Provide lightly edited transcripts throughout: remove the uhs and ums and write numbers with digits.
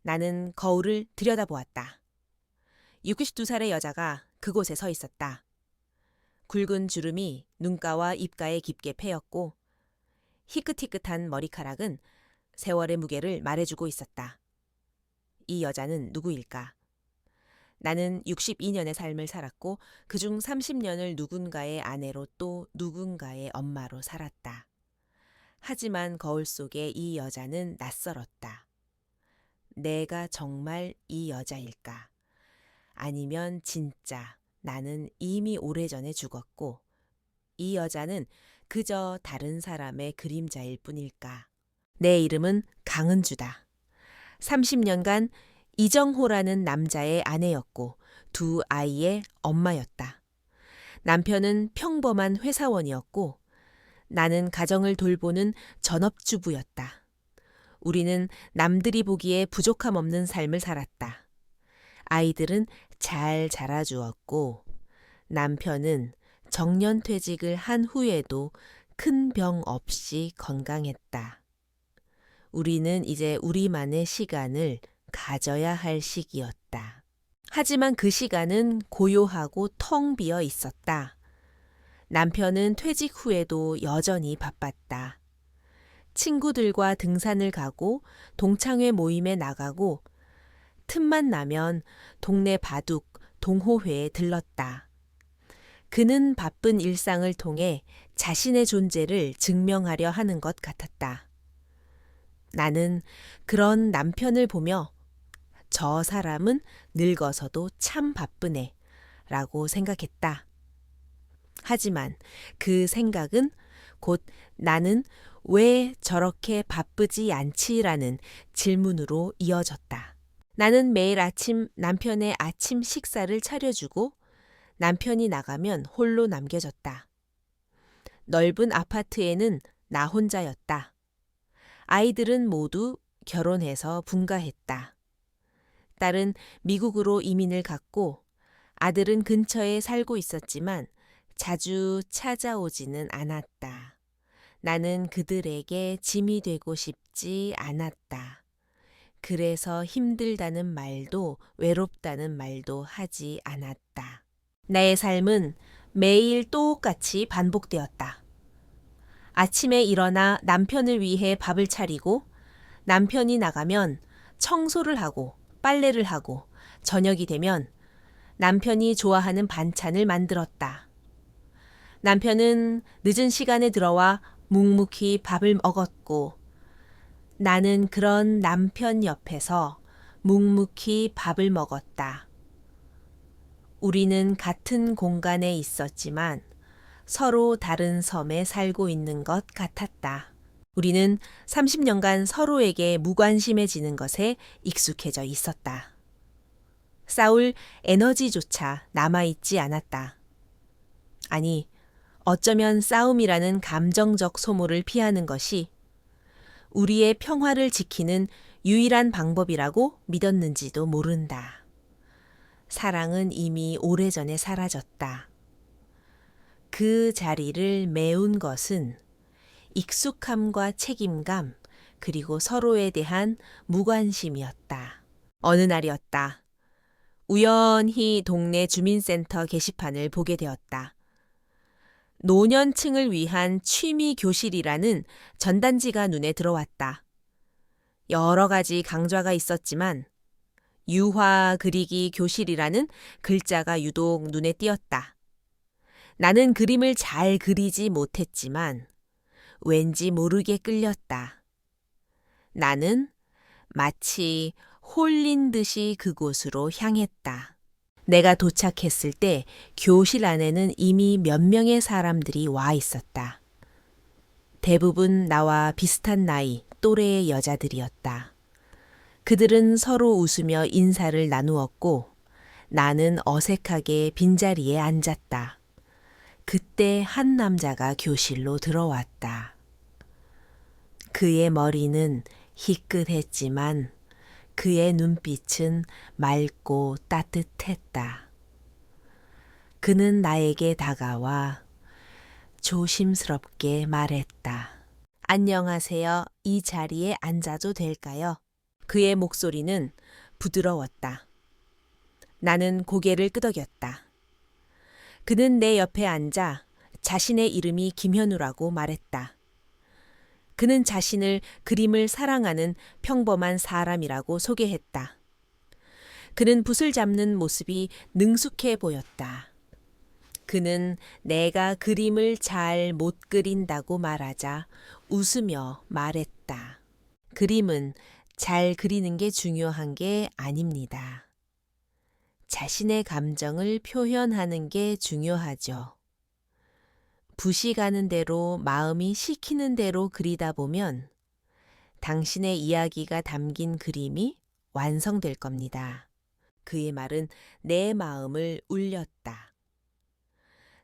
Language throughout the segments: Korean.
나는 거울을 들여다보았다. 62살의 여자가 그곳에 서 있었다. 굵은 주름이 눈가와 입가에 깊게 패였고 희끗희끗한 머리카락은 세월의 무게를 말해주고 있었다. 이 여자는 누구일까? 나는 62년의 삶을 살았고 그중 30년을 누군가의 아내로 또 누군가의 엄마로 살았다. 하지만 거울 속에 이 여자는 낯설었다. 내가 정말 이 여자일까? 아니면 진짜 나는 이미 오래전에 죽었고 이 여자는 그저 다른 사람의 그림자일 뿐일까? 내 이름은 강은주다. 30년간 이정호라는 남자의 아내였고 두 아이의 엄마였다. 남편은 평범한 회사원이었고 나는 가정을 돌보는 전업주부였다. 우리는 남들이 보기에 부족함 없는 삶을 살았다. 아이들은 잘 자라주었고 남편은 정년퇴직을 한 후에도 큰 병 없이 건강했다. 우리는 이제 우리만의 시간을 가져야 할 시기였다. 하지만 그 시간은 고요하고 텅 비어 있었다. 남편은 퇴직 후에도 여전히 바빴다. 친구들과 등산을 가고 동창회 모임에 나가고 틈만 나면 동네 바둑, 동호회에 들렀다. 그는 바쁜 일상을 통해 자신의 존재를 증명하려 하는 것 같았다. 나는 그런 남편을 보며 저 사람은 늙어서도 참 바쁘네 라고 생각했다. 하지만 그 생각은 곧 나는 왜 저렇게 바쁘지 않지라는 질문으로 이어졌다. 나는 매일 아침 남편의 아침 식사를 차려주고 남편이 나가면 홀로 남겨졌다. 넓은 아파트에는 나 혼자였다. 아이들은 모두 결혼해서 분가했다. 딸은 미국으로 이민을 갔고 아들은 근처에 살고 있었지만 자주 찾아오지는 않았다. 나는 그들에게 짐이 되고 싶지 않았다. 그래서 힘들다는 말도 외롭다는 말도 하지 않았다. 나의 삶은 매일 똑같이 반복되었다. 아침에 일어나 남편을 위해 밥을 차리고 남편이 나가면 청소를 하고 빨래를 하고 저녁이 되면 남편이 좋아하는 반찬을 만들었다. 남편은 늦은 시간에 들어와 묵묵히 밥을 먹었고 나는 그런 남편 옆에서 묵묵히 밥을 먹었다. 우리는 같은 공간에 있었지만 서로 다른 섬에 살고 있는 것 같았다. 우리는 30년간 서로에게 무관심해지는 것에 익숙해져 있었다. 싸울 에너지조차 남아있지 않았다. 아니, 어쩌면 싸움이라는 감정적 소모를 피하는 것이 우리의 평화를 지키는 유일한 방법이라고 믿었는지도 모른다. 사랑은 이미 오래전에 사라졌다. 그 자리를 메운 것은 익숙함과 책임감, 그리고 서로에 대한 무관심이었다. 어느 날이었다. 우연히 동네 주민센터 게시판을 보게 되었다. 노년층을 위한 취미 교실이라는 전단지가 눈에 들어왔다. 여러 가지 강좌가 있었지만 유화 그리기 교실이라는 글자가 유독 눈에 띄었다. 나는 그림을 잘 그리지 못했지만 왠지 모르게 끌렸다. 나는 마치 홀린 듯이 그곳으로 향했다. 내가 도착했을 때 교실 안에는 이미 몇 명의 사람들이 와 있었다. 대부분 나와 비슷한 나이, 또래의 여자들이었다. 그들은 서로 웃으며 인사를 나누었고 나는 어색하게 빈자리에 앉았다. 그때 한 남자가 교실로 들어왔다. 그의 머리는 희끗했지만 그의 눈빛은 맑고 따뜻했다. 그는 나에게 다가와 조심스럽게 말했다. 안녕하세요. 이 자리에 앉아도 될까요? 그의 목소리는 부드러웠다. 나는 고개를 끄덕였다. 그는 내 옆에 앉아 자신의 이름이 김현우라고 말했다. 그는 자신을 그림을 사랑하는 평범한 사람이라고 소개했다. 그는 붓을 잡는 모습이 능숙해 보였다. 그는 내가 그림을 잘 못 그린다고 말하자 웃으며 말했다. 그림은 잘 그리는 게 중요한 게 아닙니다. 자신의 감정을 표현하는 게 중요하죠. 붓이 가는 대로 마음이 시키는 대로 그리다 보면 당신의 이야기가 담긴 그림이 완성될 겁니다. 그의 말은 내 마음을 울렸다.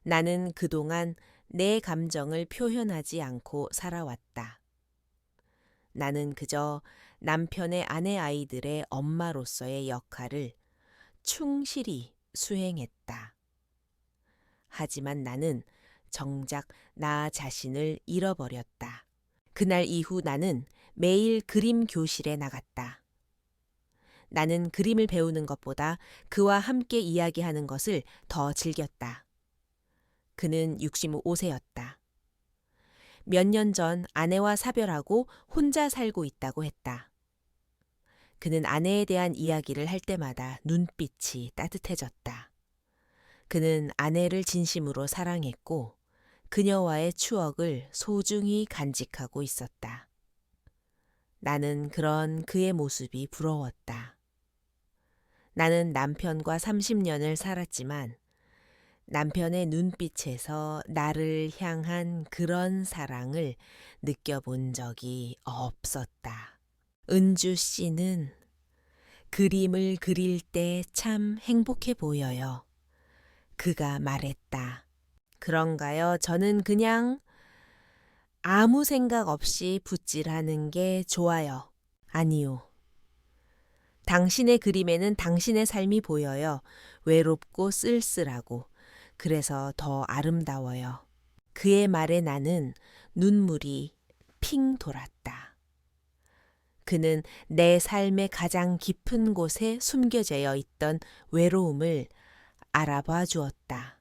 나는 그동안 내 감정을 표현하지 않고 살아왔다. 나는 그저 남편의 아내 아이들의 엄마로서의 역할을 충실히 수행했다. 하지만 나는 정작 나 자신을 잃어버렸다. 그날 이후 나는 매일 그림 교실에 나갔다. 나는 그림을 배우는 것보다 그와 함께 이야기하는 것을 더 즐겼다. 그는 65세였다. 몇 년 전 아내와 사별하고 혼자 살고 있다고 했다. 그는 아내에 대한 이야기를 할 때마다 눈빛이 따뜻해졌다. 그는 아내를 진심으로 사랑했고 그녀와의 추억을 소중히 간직하고 있었다. 나는 그런 그의 모습이 부러웠다. 나는 남편과 30년을 살았지만 남편의 눈빛에서 나를 향한 그런 사랑을 느껴본 적이 없었다. 은주 씨는 그림을 그릴 때 참 행복해 보여요. 그가 말했다. 그런가요? 저는 그냥 아무 생각 없이 붓질하는 게 좋아요. 아니요. 당신의 그림에는 당신의 삶이 보여요. 외롭고 쓸쓸하고. 그래서 더 아름다워요. 그의 말에 나는 눈물이 핑 돌았다. 그는 내 삶의 가장 깊은 곳에 숨겨져 있던 외로움을 알아봐 주었다.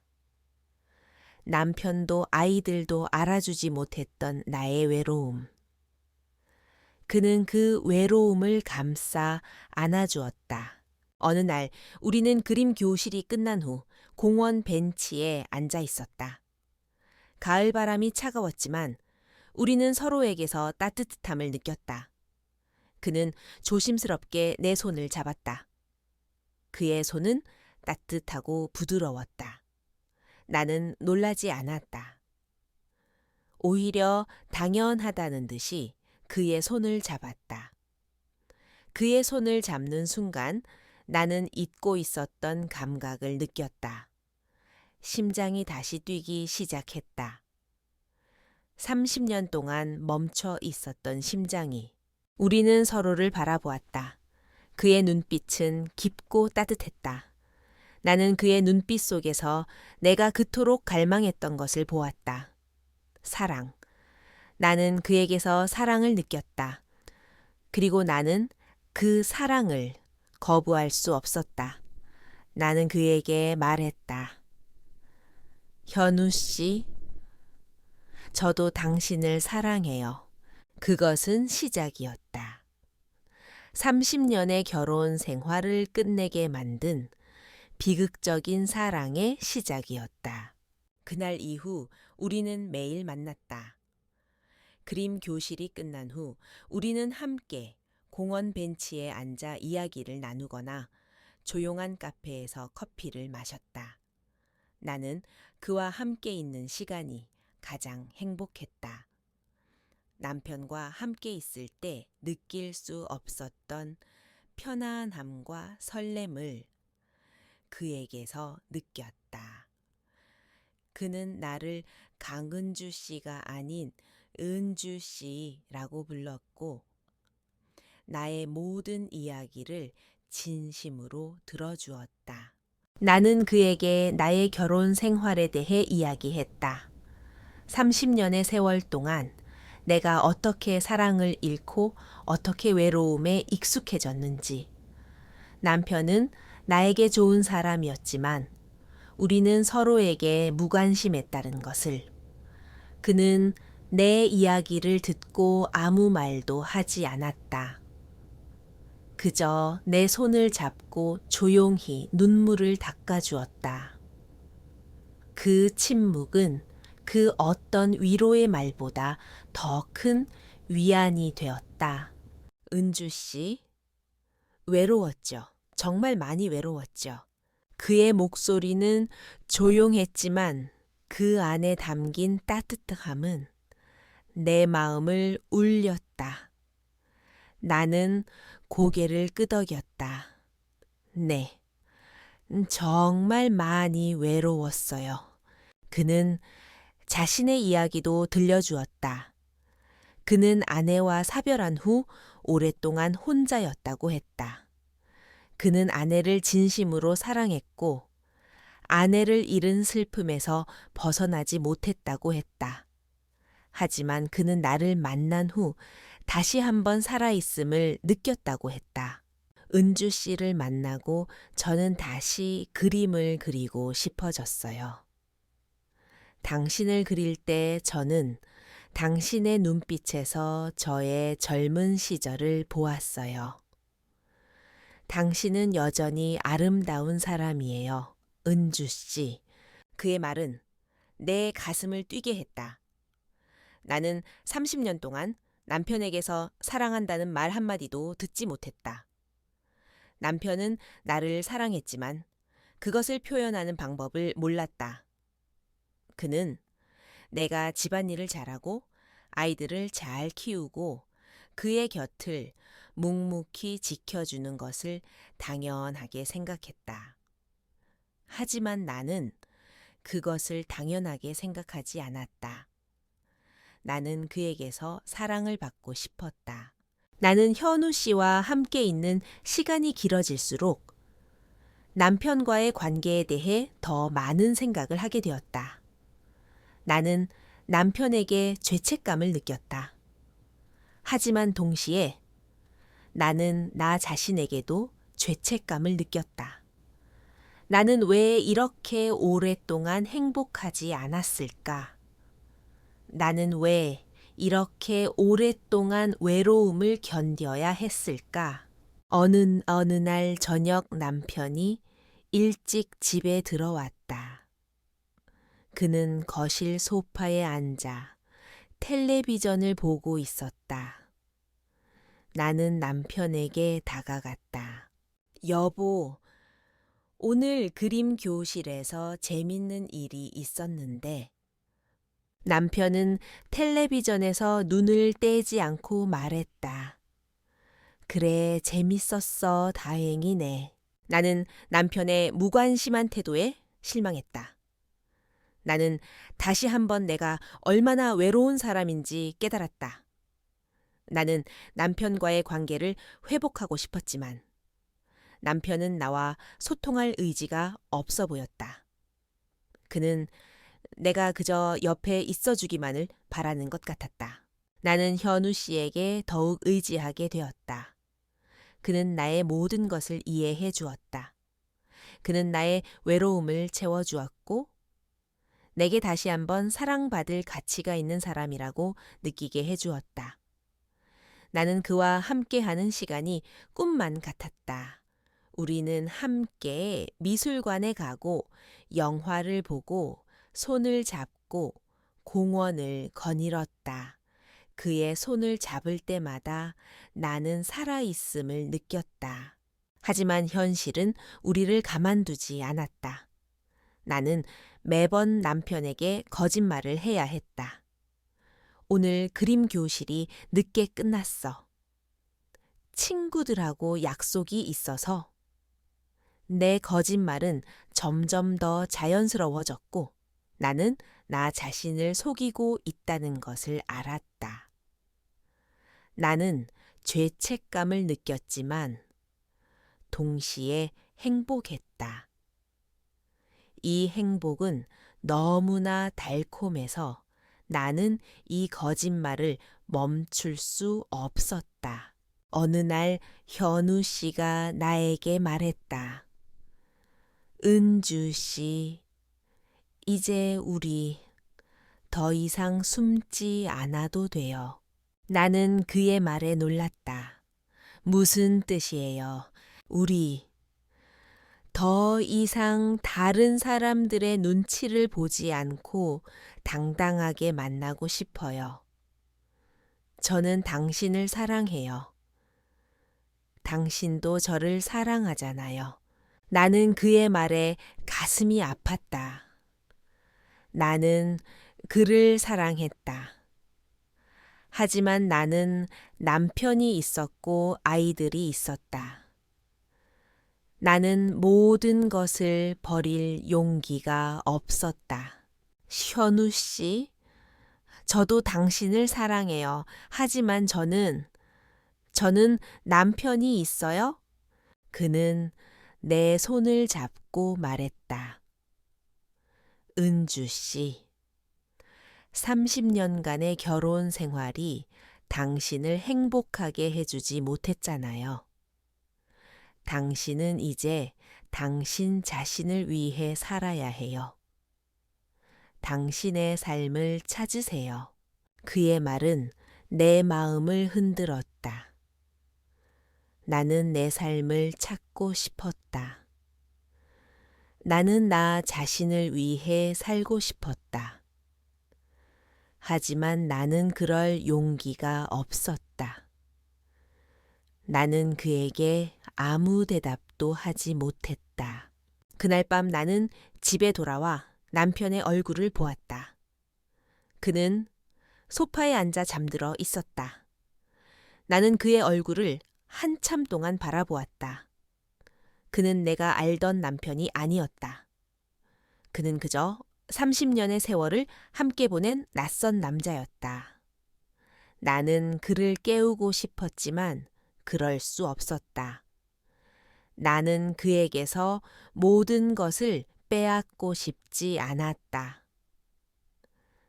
남편도 아이들도 알아주지 못했던 나의 외로움. 그는 그 외로움을 감싸 안아주었다. 어느 날 우리는 그림 교실이 끝난 후 공원 벤치에 앉아 있었다. 가을 바람이 차가웠지만 우리는 서로에게서 따뜻함을 느꼈다. 그는 조심스럽게 내 손을 잡았다. 그의 손은 따뜻하고 부드러웠다. 나는 놀라지 않았다. 오히려 당연하다는 듯이 그의 손을 잡았다. 그의 손을 잡는 순간 나는 잊고 있었던 감각을 느꼈다. 심장이 다시 뛰기 시작했다. 30년 동안 멈춰 있었던 심장이. 우리는 서로를 바라보았다. 그의 눈빛은 깊고 따뜻했다. 나는 그의 눈빛 속에서 내가 그토록 갈망했던 것을 보았다. 사랑. 나는 그에게서 사랑을 느꼈다. 그리고 나는 그 사랑을 거부할 수 없었다. 나는 그에게 말했다. 현우 씨, 저도 당신을 사랑해요. 그것은 시작이었다. 30년의 결혼 생활을 끝내게 만든 비극적인 사랑의 시작이었다. 그날 이후 우리는 매일 만났다. 그림 교실이 끝난 후 우리는 함께 공원 벤치에 앉아 이야기를 나누거나 조용한 카페에서 커피를 마셨다. 나는 그와 함께 있는 시간이 가장 행복했다. 남편과 함께 있을 때 느낄 수 없었던 편안함과 설렘을 그에게서 느꼈다. 그는 나를 강은주 씨가 아닌 은주 씨라고 불렀고 나의 모든 이야기를 진심으로 들어주었다. 나는 그에게 나의 결혼 생활에 대해 이야기했다. 30년의 세월 동안 내가 어떻게 사랑을 잃고 어떻게 외로움에 익숙해졌는지. 남편은 나에게 좋은 사람이었지만 우리는 서로에게 무관심했다는 것을. 그는 내 이야기를 듣고 아무 말도 하지 않았다. 그저 내 손을 잡고 조용히 눈물을 닦아주었다. 그 침묵은 그 어떤 위로의 말보다 더 큰 위안이 되었다. 은주 씨, 외로웠죠. 정말 많이 외로웠죠. 그의 목소리는 조용했지만 그 안에 담긴 따뜻함은 내 마음을 울렸다. 나는 고개를 끄덕였다. 네, 정말 많이 외로웠어요. 그는 자신의 이야기도 들려주었다. 그는 아내와 사별한 후 오랫동안 혼자였다고 했다. 그는 아내를 진심으로 사랑했고 아내를 잃은 슬픔에서 벗어나지 못했다고 했다. 하지만 그는 나를 만난 후 다시 한번 살아있음을 느꼈다고 했다. 은주 씨를 만나고 저는 다시 그림을 그리고 싶어졌어요. 당신을 그릴 때 저는 당신의 눈빛에서 저의 젊은 시절을 보았어요. 당신은 여전히 아름다운 사람이에요. 은주 씨. 그의 말은 내 가슴을 뛰게 했다. 나는 30년 동안 남편에게서 사랑한다는 말 한마디도 듣지 못했다. 남편은 나를 사랑했지만 그것을 표현하는 방법을 몰랐다. 그는 내가 집안일을 잘하고 아이들을 잘 키우고 그의 곁을 묵묵히 지켜주는 것을 당연하게 생각했다. 하지만 나는 그것을 당연하게 생각하지 않았다. 나는 그에게서 사랑을 받고 싶었다. 나는 현우 씨와 함께 있는 시간이 길어질수록 남편과의 관계에 대해 더 많은 생각을 하게 되었다. 나는 남편에게 죄책감을 느꼈다. 하지만 동시에 나는 나 자신에게도 죄책감을 느꼈다. 나는 왜 이렇게 오랫동안 행복하지 않았을까? 나는 왜 이렇게 오랫동안 외로움을 견뎌야 했을까? 어느 날 저녁 남편이 일찍 집에 들어왔다. 그는 거실 소파에 앉아 텔레비전을 보고 있었다. 나는 남편에게 다가갔다. 여보, 오늘 그림 교실에서 재밌는 일이 있었는데 남편은 텔레비전에서 눈을 떼지 않고 말했다. 그래, 재밌었어. 다행이네. 나는 남편의 무관심한 태도에 실망했다. 나는 다시 한번 내가 얼마나 외로운 사람인지 깨달았다. 나는 남편과의 관계를 회복하고 싶었지만 남편은 나와 소통할 의지가 없어 보였다. 그는 내가 그저 옆에 있어주기만을 바라는 것 같았다. 나는 현우 씨에게 더욱 의지하게 되었다. 그는 나의 모든 것을 이해해 주었다. 그는 나의 외로움을 채워주었고 내게 다시 한번 사랑받을 가치가 있는 사람이라고 느끼게 해주었다. 나는 그와 함께하는 시간이 꿈만 같았다. 우리는 함께 미술관에 가고 영화를 보고 손을 잡고 공원을 거닐었다. 그의 손을 잡을 때마다 나는 살아있음을 느꼈다. 하지만 현실은 우리를 가만두지 않았다. 나는 매번 남편에게 거짓말을 해야 했다. 오늘 그림 교실이 늦게 끝났어. 친구들하고 약속이 있어서. 내 거짓말은 점점 더 자연스러워졌고 나는 나 자신을 속이고 있다는 것을 알았다. 나는 죄책감을 느꼈지만 동시에 행복했다. 이 행복은 너무나 달콤해서 나는 이 거짓말을 멈출 수 없었다. 어느 날 현우 씨가 나에게 말했다. 은주 씨, 이제 우리 더 이상 숨지 않아도 돼요. 나는 그의 말에 놀랐다. 무슨 뜻이에요? 우리 더 이상 다른 사람들의 눈치를 보지 않고 당당하게 만나고 싶어요. 저는 당신을 사랑해요. 당신도 저를 사랑하잖아요. 나는 그의 말에 가슴이 아팠다. 나는 그를 사랑했다. 하지만 나는 남편이 있었고 아이들이 있었다. 나는 모든 것을 버릴 용기가 없었다. 현우 씨, 저도 당신을 사랑해요. 하지만 저는 남편이 있어요? 그는 내 손을 잡고 말했다. 은주 씨, 30년간의 결혼 생활이 당신을 행복하게 해주지 못했잖아요. 당신은 이제 당신 자신을 위해 살아야 해요. 당신의 삶을 찾으세요. 그의 말은 내 마음을 흔들었다. 나는 내 삶을 찾고 싶었다. 나는 나 자신을 위해 살고 싶었다. 하지만 나는 그럴 용기가 없었다. 나는 그에게 아무 대답도 하지 못했다. 그날 밤 나는 집에 돌아와 남편의 얼굴을 보았다. 그는 소파에 앉아 잠들어 있었다. 나는 그의 얼굴을 한참 동안 바라보았다. 그는 내가 알던 남편이 아니었다. 그는 그저 30년의 세월을 함께 보낸 낯선 남자였다. 나는 그를 깨우고 싶었지만 그럴 수 없었다. 나는 그에게서 모든 것을 빼앗고 싶지 않았다.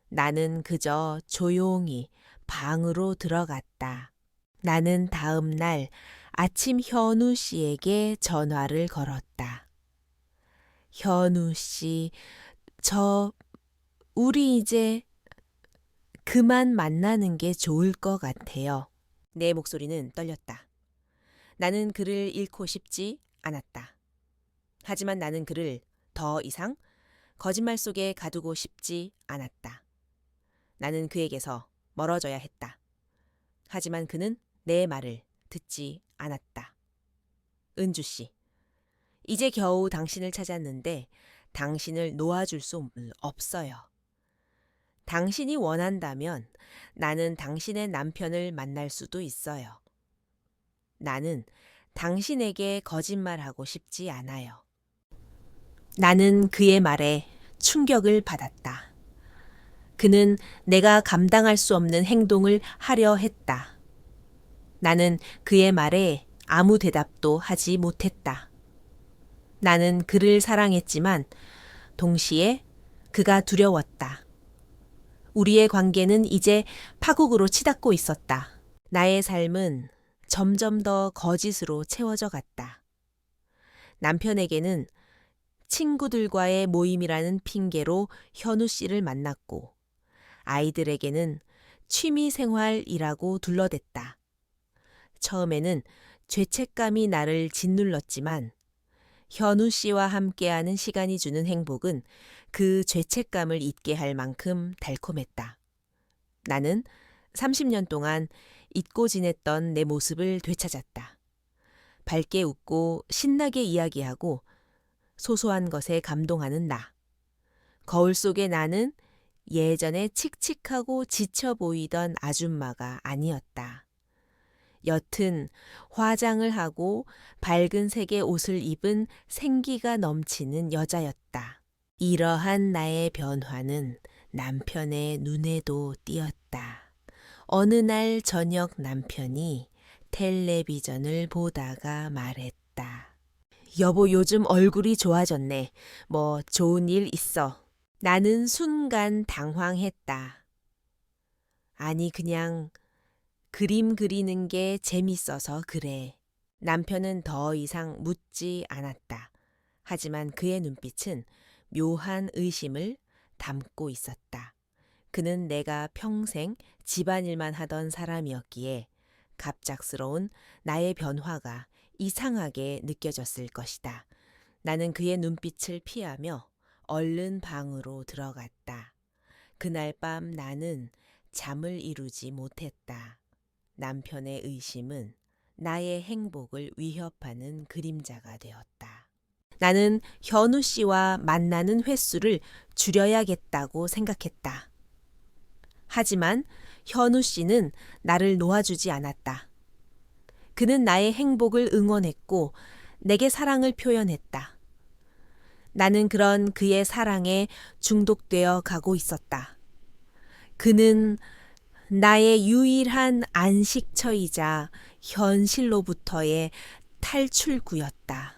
나는 그저 조용히 방으로 들어갔다. 나는 다음 날 아침 현우 씨에게 전화를 걸었다. 현우 씨, 우리 이제 그만 만나는 게 좋을 것 같아요. 내 목소리는 떨렸다. 나는 그를 잃고 싶지 않았다. 하지만 나는 그를 더 이상 거짓말 속에 가두고 싶지 않았다. 나는 그에게서 멀어져야 했다. 하지만 그는 내 말을 듣지 않았다. 은주 씨, 이제 겨우 당신을 찾았는데 당신을 놓아줄 수 없어요. 당신이 원한다면 나는 당신의 남편을 만날 수도 있어요. 나는 당신에게 거짓말하고 싶지 않아요. 나는 그의 말에 충격을 받았다. 그는 내가 감당할 수 없는 행동을 하려 했다. 나는 그의 말에 아무 대답도 하지 못했다. 나는 그를 사랑했지만 동시에 그가 두려웠다. 우리의 관계는 이제 파국으로 치닫고 있었다. 나의 삶은 점점 더 거짓으로 채워져 갔다. 남편에게는 친구들과의 모임이라는 핑계로 현우 씨를 만났고 아이들에게는 취미 생활이라고 둘러댔다. 처음에는 죄책감이 나를 짓눌렀지만 현우 씨와 함께하는 시간이 주는 행복은 그 죄책감을 잊게 할 만큼 달콤했다. 나는 30년 동안 잊고 지냈던 내 모습을 되찾았다. 밝게 웃고 신나게 이야기하고 소소한 것에 감동하는 나. 거울 속의 나는 예전에 칙칙하고 지쳐 보이던 아줌마가 아니었다. 옅은 화장을 하고 밝은 색의 옷을 입은 생기가 넘치는 여자였다. 이러한 나의 변화는 남편의 눈에도 띄었다. 어느 날 저녁 남편이 텔레비전을 보다가 말했다. 여보, 요즘 얼굴이 좋아졌네. 뭐 좋은 일 있어? 나는 순간 당황했다. 아니, 그냥 그림 그리는 게 재밌어서 그래. 남편은 더 이상 묻지 않았다. 하지만 그의 눈빛은 묘한 의심을 담고 있었다. 그는 내가 평생 집안일만 하던 사람이었기에 갑작스러운 나의 변화가 이상하게 느껴졌을 것이다. 나는 그의 눈빛을 피하며 얼른 방으로 들어갔다. 그날 밤 나는 잠을 이루지 못했다. 남편의 의심은 나의 행복을 위협하는 그림자가 되었다. 나는 현우 씨와 만나는 횟수를 줄여야겠다고 생각했다. 하지만 현우 씨는 나를 놓아주지 않았다. 그는 나의 행복을 응원했고 내게 사랑을 표현했다. 나는 그런 그의 사랑에 중독되어 가고 있었다. 그는 나의 유일한 안식처이자 현실로부터의 탈출구였다.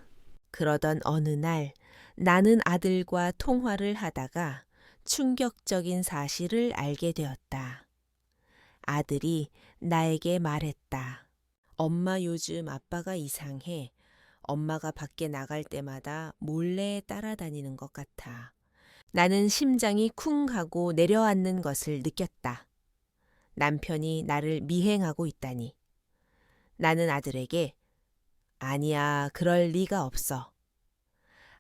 그러던 어느 날 나는 아들과 통화를 하다가 충격적인 사실을 알게 되었다. 아들이 나에게 말했다. 엄마 요즘 아빠가 이상해. 엄마가 밖에 나갈 때마다 몰래 따라다니는 것 같아. 나는 심장이 쿵 하고 내려앉는 것을 느꼈다. 남편이 나를 미행하고 있다니. 나는 아들에게 아니야, 그럴 리가 없어.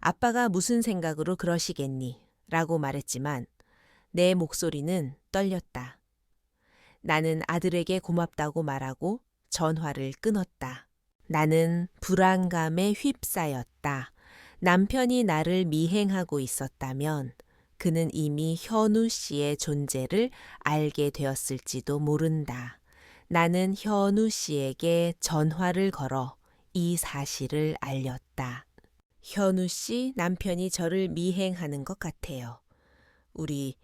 아빠가 무슨 생각으로 그러시겠니? 라고 말했지만 내 목소리는 떨렸다. 나는 아들에게 고맙다고 말하고 전화를 끊었다. 나는 불안감에 휩싸였다. 남편이 나를 미행하고 있었다면 그는 이미 현우 씨의 존재를 알게 되었을지도 모른다. 나는 현우 씨에게 전화를 걸어 이 사실을 알렸다. 현우 씨, 남편이 저를 미행하는 것 같아요. 우리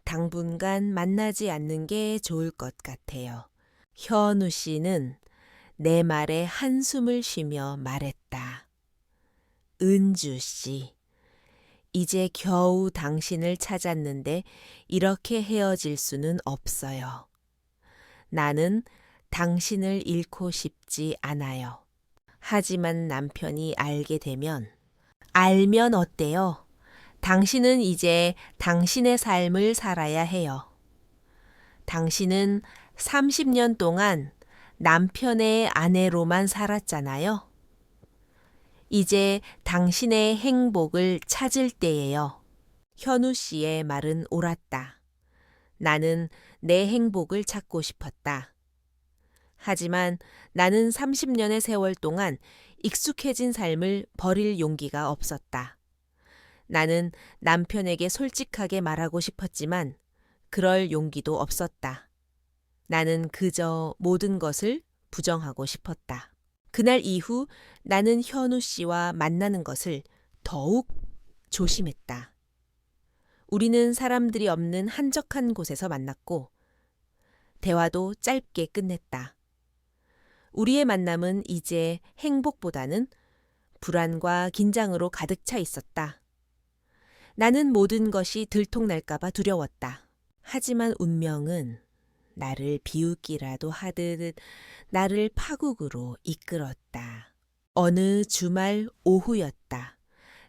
당분간 만나지 않는 게 좋을 것 같아요. 현우 씨는 내 말에 한숨을 쉬며 말했다. 은주 씨, 이제 겨우 당신을 찾았는데 이렇게 헤어질 수는 없어요. 나는 당신을 잃고 싶지 않아요. 하지만 남편이 알게 되면, 알면 어때요? 당신은 이제 당신의 삶을 살아야 해요. 당신은 30년 동안 남편의 아내로만 살았잖아요. 이제 당신의 행복을 찾을 때예요. 현우 씨의 말은 옳았다. 나는 내 행복을 찾고 싶었다. 하지만 나는 30년의 세월 동안 익숙해진 삶을 버릴 용기가 없었다. 나는 남편에게 솔직하게 말하고 싶었지만 그럴 용기도 없었다. 나는 그저 모든 것을 부정하고 싶었다. 그날 이후 나는 현우 씨와 만나는 것을 더욱 조심했다. 우리는 사람들이 없는 한적한 곳에서 만났고 대화도 짧게 끝냈다. 우리의 만남은 이제 행복보다는 불안과 긴장으로 가득 차 있었다. 나는 모든 것이 들통날까봐 두려웠다. 하지만 운명은 나를 비웃기라도 하듯 나를 파국으로 이끌었다. 어느 주말 오후였다.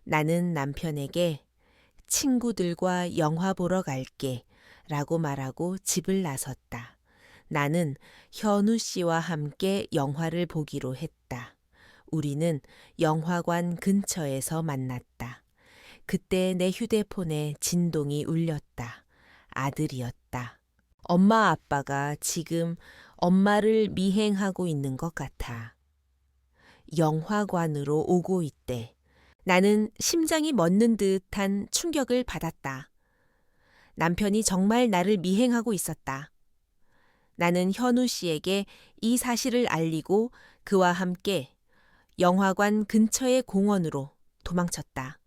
나는 남편에게 친구들과 영화 보러 갈게 라고 말하고 집을 나섰다. 나는 현우 씨와 함께 영화를 보기로 했다. 우리는 영화관 근처에서 만났다. 그때 내 휴대폰에 진동이 울렸다. 아들이었다. 엄마 아빠가 지금 엄마를 미행하고 있는 것 같아. 영화관으로 오고 있대. 나는 심장이 멎는 듯한 충격을 받았다. 남편이 정말 나를 미행하고 있었다. 나는 현우 씨에게 이 사실을 알리고 그와 함께 영화관 근처의 공원으로 도망쳤다.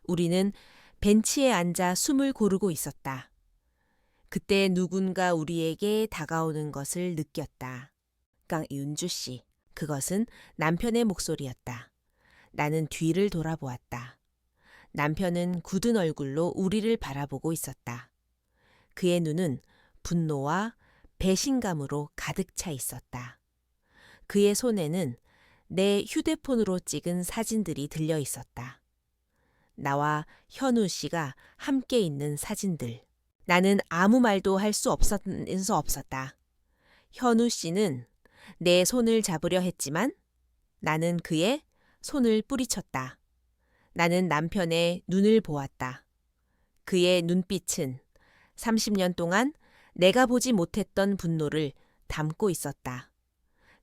우리는 벤치에 앉아 숨을 고르고 있었다. 그때 누군가 우리에게 다가오는 것을 느꼈다. 윤주 씨, 그것은 남편의 목소리였다. 나는 뒤를 돌아보았다. 남편은 굳은 얼굴로 우리를 바라보고 있었다. 그의 눈은 분노와 배신감으로 가득 차 있었다. 그의 손에는 내 휴대폰으로 찍은 사진들이 들려 있었다. 나와 현우 씨가 함께 있는 사진들. 나는 아무 말도 할 수 없었다. 현우 씨는 내 손을 잡으려 했지만 나는 그의 손을 뿌리쳤다. 나는 남편의 눈을 보았다. 그의 눈빛은 30년 동안 내가 보지 못했던 분노를 담고 있었다.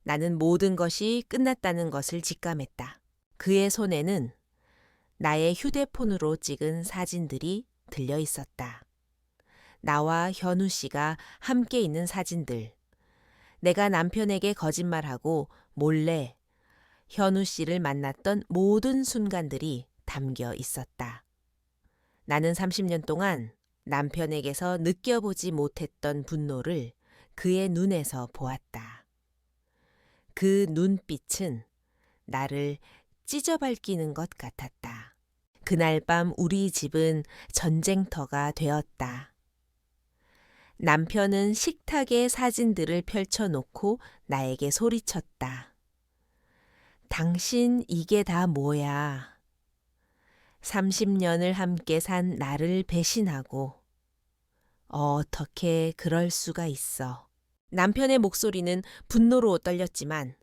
나는 모든 것이 끝났다는 것을 직감했다. 그의 손에는 나의 휴대폰으로 찍은 사진들이 들려 있었다. 나와 현우 씨가 함께 있는 사진들. 내가 남편에게 거짓말하고 몰래 현우 씨를 만났던 모든 순간들이 담겨 있었다. 나는 30년 동안 남편에게서 느껴보지 못했던 분노를 그의 눈에서 보았다. 그 눈빛은 나를 찢어밟기는 것 같았다. 그날 밤 우리 집은 전쟁터가 되었다. 남편은 식탁에 사진들을 펼쳐놓고 나에게 소리쳤다. 당신 이게 다 뭐야? 30년을 함께 산 나를 배신하고 어떻게 그럴 수가 있어. 남편의 목소리는 분노로 떨렸지만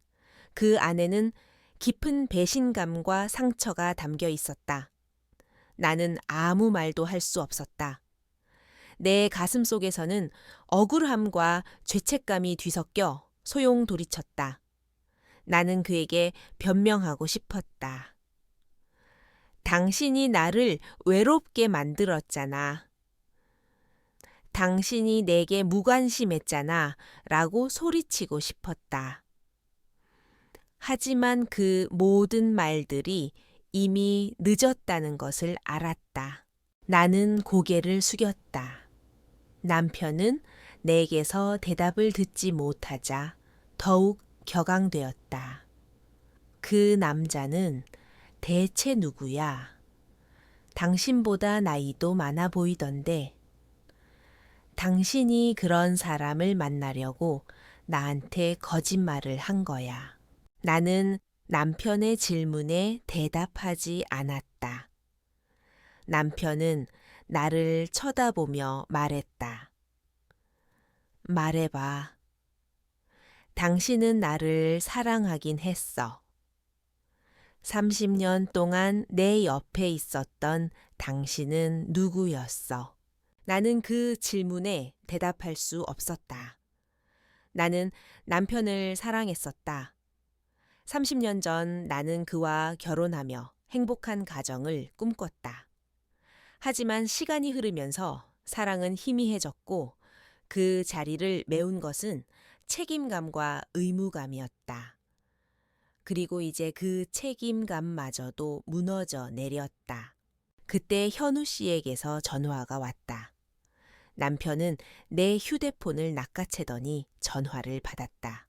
그 안에는 깊은 배신감과 상처가 담겨 있었다. 나는 아무 말도 할 수 없었다. 내 가슴 속에서는 억울함과 죄책감이 뒤섞여 소용돌이쳤다. 나는 그에게 변명하고 싶었다. 당신이 나를 외롭게 만들었잖아. 당신이 내게 무관심했잖아. 라고 소리치고 싶었다. 하지만 그 모든 말들이 이미 늦었다는 것을 알았다. 나는 고개를 숙였다. 남편은 내게서 대답을 듣지 못하자 더욱 격앙되었다. 그 남자는 대체 누구야? 당신보다 나이도 많아 보이던데. 당신이 그런 사람을 만나려고 나한테 거짓말을 한 거야. 나는 남편의 질문에 대답하지 않았다. 남편은 나를 쳐다보며 말했다. 말해봐. 당신은 나를 사랑하긴 했어. 30년 동안 내 옆에 있었던 당신은 누구였어? 나는 그 질문에 대답할 수 없었다. 나는 남편을 사랑했었다. 30년 전 나는 그와 결혼하며 행복한 가정을 꿈꿨다. 하지만 시간이 흐르면서 사랑은 희미해졌고 그 자리를 메운 것은 책임감과 의무감이었다. 그리고 이제 그 책임감마저도 무너져 내렸다. 그때 현우 씨에게서 전화가 왔다. 남편은 내 휴대폰을 낚아채더니 전화를 받았다.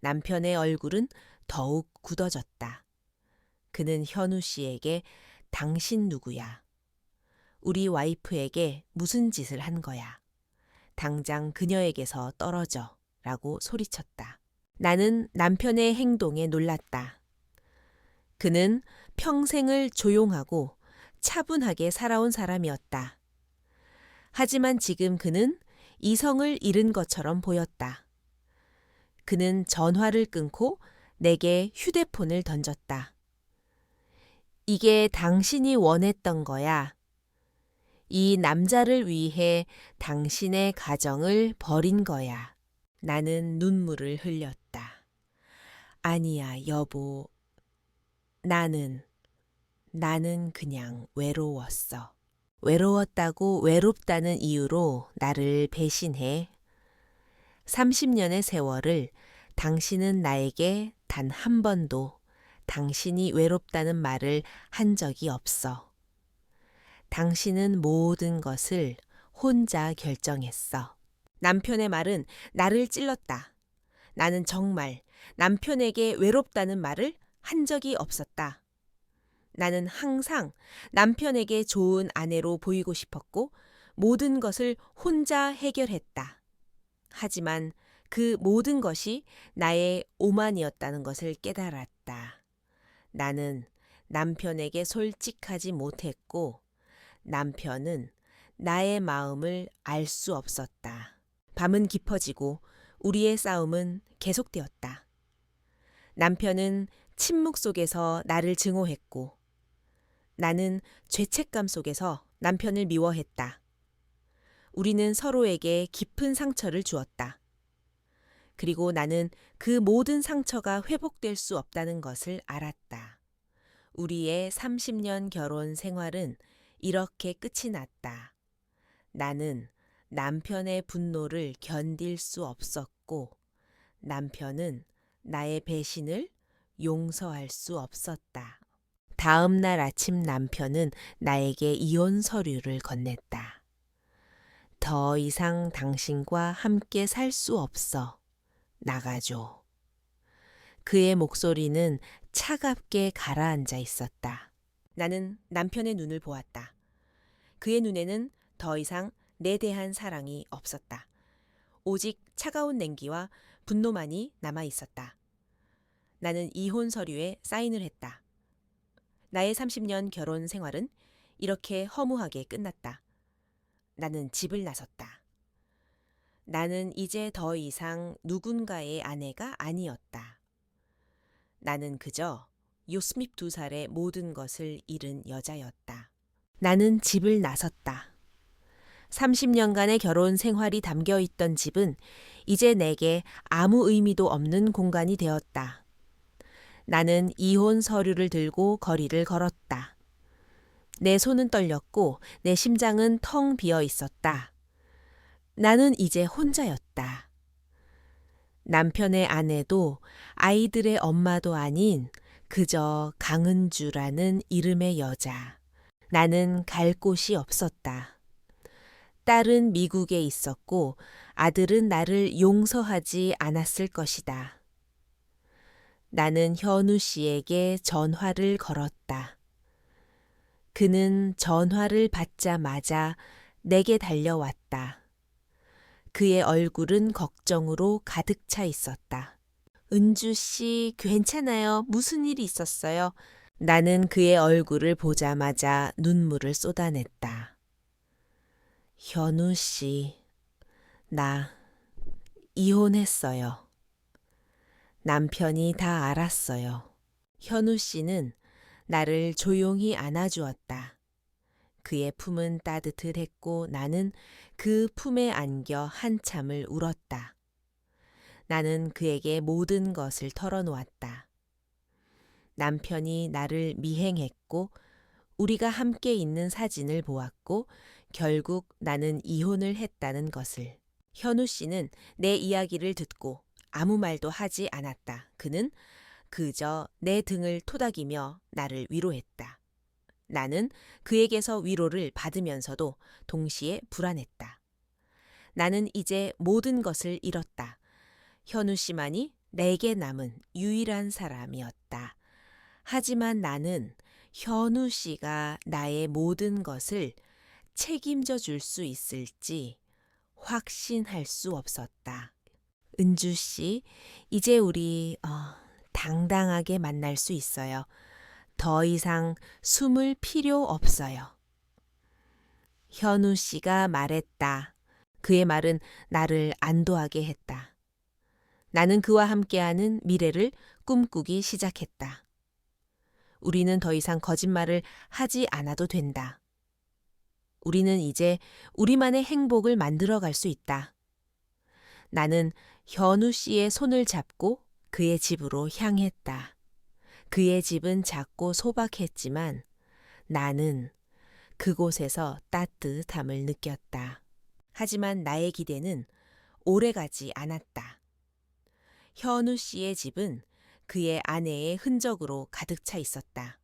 남편의 얼굴은 더욱 굳어졌다. 그는 현우 씨에게 당신 누구야? 우리 와이프에게 무슨 짓을 한 거야? 당장 그녀에게서 떨어져 라고 소리쳤다. 나는 남편의 행동에 놀랐다. 그는 평생을 조용하고 차분하게 살아온 사람이었다. 하지만 지금 그는 이성을 잃은 것처럼 보였다. 그는 전화를 끊고 내게 휴대폰을 던졌다. 이게 당신이 원했던 거야. 이 남자를 위해 당신의 가정을 버린 거야. 나는 눈물을 흘렸다. 아니야, 여보. 나는 그냥 외로웠어. 외로웠다고 외롭다는 이유로 나를 배신해. 30년의 세월을 당신은 나에게 단 한 번도 당신이 외롭다는 말을 한 적이 없어. 당신은 모든 것을 혼자 결정했어. 남편의 말은 나를 찔렀다. 나는 정말 남편에게 외롭다는 말을 한 적이 없었다. 나는 항상 남편에게 좋은 아내로 보이고 싶었고 모든 것을 혼자 해결했다. 하지만 그 모든 것이 나의 오만이었다는 것을 깨달았다. 나는 남편에게 솔직하지 못했고 남편은 나의 마음을 알 수 없었다. 밤은 깊어지고 우리의 싸움은 계속되었다. 남편은 침묵 속에서 나를 증오했고 나는 죄책감 속에서 남편을 미워했다. 우리는 서로에게 깊은 상처를 주었다. 그리고 나는 그 모든 상처가 회복될 수 없다는 것을 알았다. 우리의 30년 결혼 생활은 이렇게 끝이 났다. 나는 남편의 분노를 견딜 수 없었고 남편은 나의 배신을 용서할 수 없었다. 다음 날 아침 남편은 나에게 이혼 서류를 건넸다. 더 이상 당신과 함께 살 수 없어. 나가줘. 그의 목소리는 차갑게 가라앉아 있었다. 나는 남편의 눈을 보았다. 그의 눈에는 더 이상 내 대한 사랑이 없었다. 오직 차가운 냉기와 분노만이 남아 있었다. 나는 이혼 서류에 사인을 했다. 나의 30년 결혼 생활은 이렇게 허무하게 끝났다. 나는 집을 나섰다. 나는 이제 더 이상 누군가의 아내가 아니었다. 나는 그저 요스밉 2살의 모든 것을 잃은 여자였다. 나는 집을 나섰다. 30년간의 결혼 생활이 담겨 있던 집은 이제 내게 아무 의미도 없는 공간이 되었다. 나는 이혼 서류를 들고 거리를 걸었다. 내 손은 떨렸고 내 심장은 텅 비어 있었다. 나는 이제 혼자였다. 남편의 아내도 아이들의 엄마도 아닌 그저 강은주라는 이름의 여자. 나는 갈 곳이 없었다. 딸은 미국에 있었고 아들은 나를 용서하지 않았을 것이다. 나는 현우 씨에게 전화를 걸었다. 그는 전화를 받자마자 내게 달려왔다. 그의 얼굴은 걱정으로 가득 차 있었다. 은주 씨, 괜찮아요. 무슨 일이 있었어요? 나는 그의 얼굴을 보자마자 눈물을 쏟아냈다. 현우 씨, 나 이혼했어요. 남편이 다 알았어요. 현우 씨는 나를 조용히 안아주었다. 그의 품은 따뜻했고 나는 그 품에 안겨 한참을 울었다. 나는 그에게 모든 것을 털어놓았다. 남편이 나를 미행했고 우리가 함께 있는 사진을 보았고 결국 나는 이혼을 했다는 것을. 현우 씨는 내 이야기를 듣고 아무 말도 하지 않았다. 그는 그저 내 등을 토닥이며 나를 위로했다. 나는 그에게서 위로를 받으면서도 동시에 불안했다. 나는 이제 모든 것을 잃었다. 현우 씨만이 내게 남은 유일한 사람이었다. 하지만 나는 현우 씨가 나의 모든 것을 책임져 줄 수 있을지 확신할 수 없었다. 은주 씨, 이제 우리 당당하게 만날 수 있어요. 더 이상 숨을 필요 없어요. 현우 씨가 말했다. 그의 말은 나를 안도하게 했다. 나는 그와 함께하는 미래를 꿈꾸기 시작했다. 우리는 더 이상 거짓말을 하지 않아도 된다. 우리는 이제 우리만의 행복을 만들어갈 수 있다. 나는 현우 씨의 손을 잡고 그의 집으로 향했다. 그의 집은 작고 소박했지만 나는 그곳에서 따뜻함을 느꼈다. 하지만 나의 기대는 오래가지 않았다. 현우 씨의 집은 그의 아내의 흔적으로 가득 차 있었다.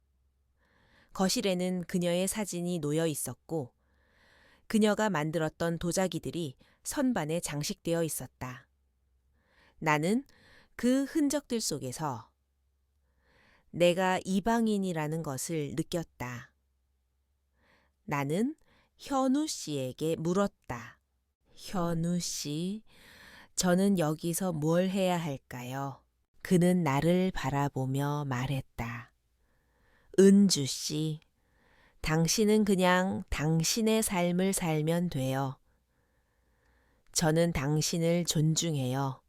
거실에는 그녀의 사진이 놓여 있었고 그녀가 만들었던 도자기들이 선반에 장식되어 있었다. 나는 그 흔적들 속에서 내가 이방인이라는 것을 느꼈다. 나는 현우 씨에게 물었다. 현우 씨, 저는 여기서 뭘 해야 할까요? 그는 나를 바라보며 말했다. 은주 씨, 당신은 그냥 당신의 삶을 살면 돼요. 저는 당신을 존중해요.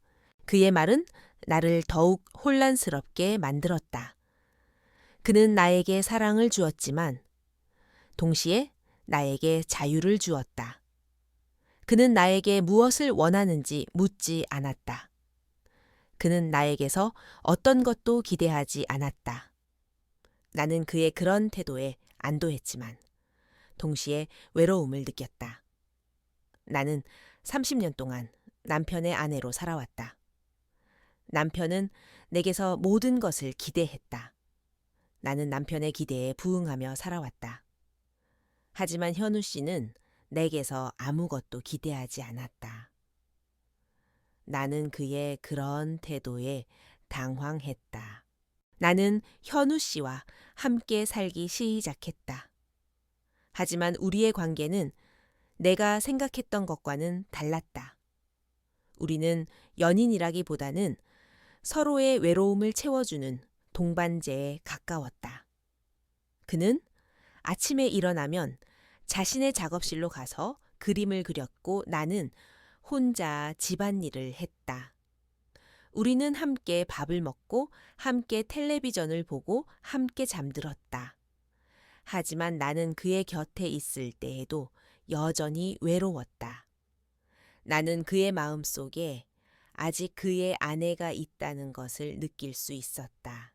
그의 말은 나를 더욱 혼란스럽게 만들었다. 그는 나에게 사랑을 주었지만 동시에 나에게 자유를 주었다. 그는 나에게 무엇을 원하는지 묻지 않았다. 그는 나에게서 어떤 것도 기대하지 않았다. 나는 그의 그런 태도에 안도했지만 동시에 외로움을 느꼈다. 나는 30년 동안 남편의 아내로 살아왔다. 남편은 내게서 모든 것을 기대했다. 나는 남편의 기대에 부응하며 살아왔다. 하지만 현우 씨는 내게서 아무것도 기대하지 않았다. 나는 그의 그런 태도에 당황했다. 나는 현우 씨와 함께 살기 시작했다. 하지만 우리의 관계는 내가 생각했던 것과는 달랐다. 우리는 연인이라기보다는 서로의 외로움을 채워주는 동반자에 가까웠다. 그는 아침에 일어나면 자신의 작업실로 가서 그림을 그렸고 나는 혼자 집안일을 했다. 우리는 함께 밥을 먹고 함께 텔레비전을 보고 함께 잠들었다. 하지만 나는 그의 곁에 있을 때에도 여전히 외로웠다. 나는 그의 마음속에 아직 그의 아내가 있다는 것을 느낄 수 있었다.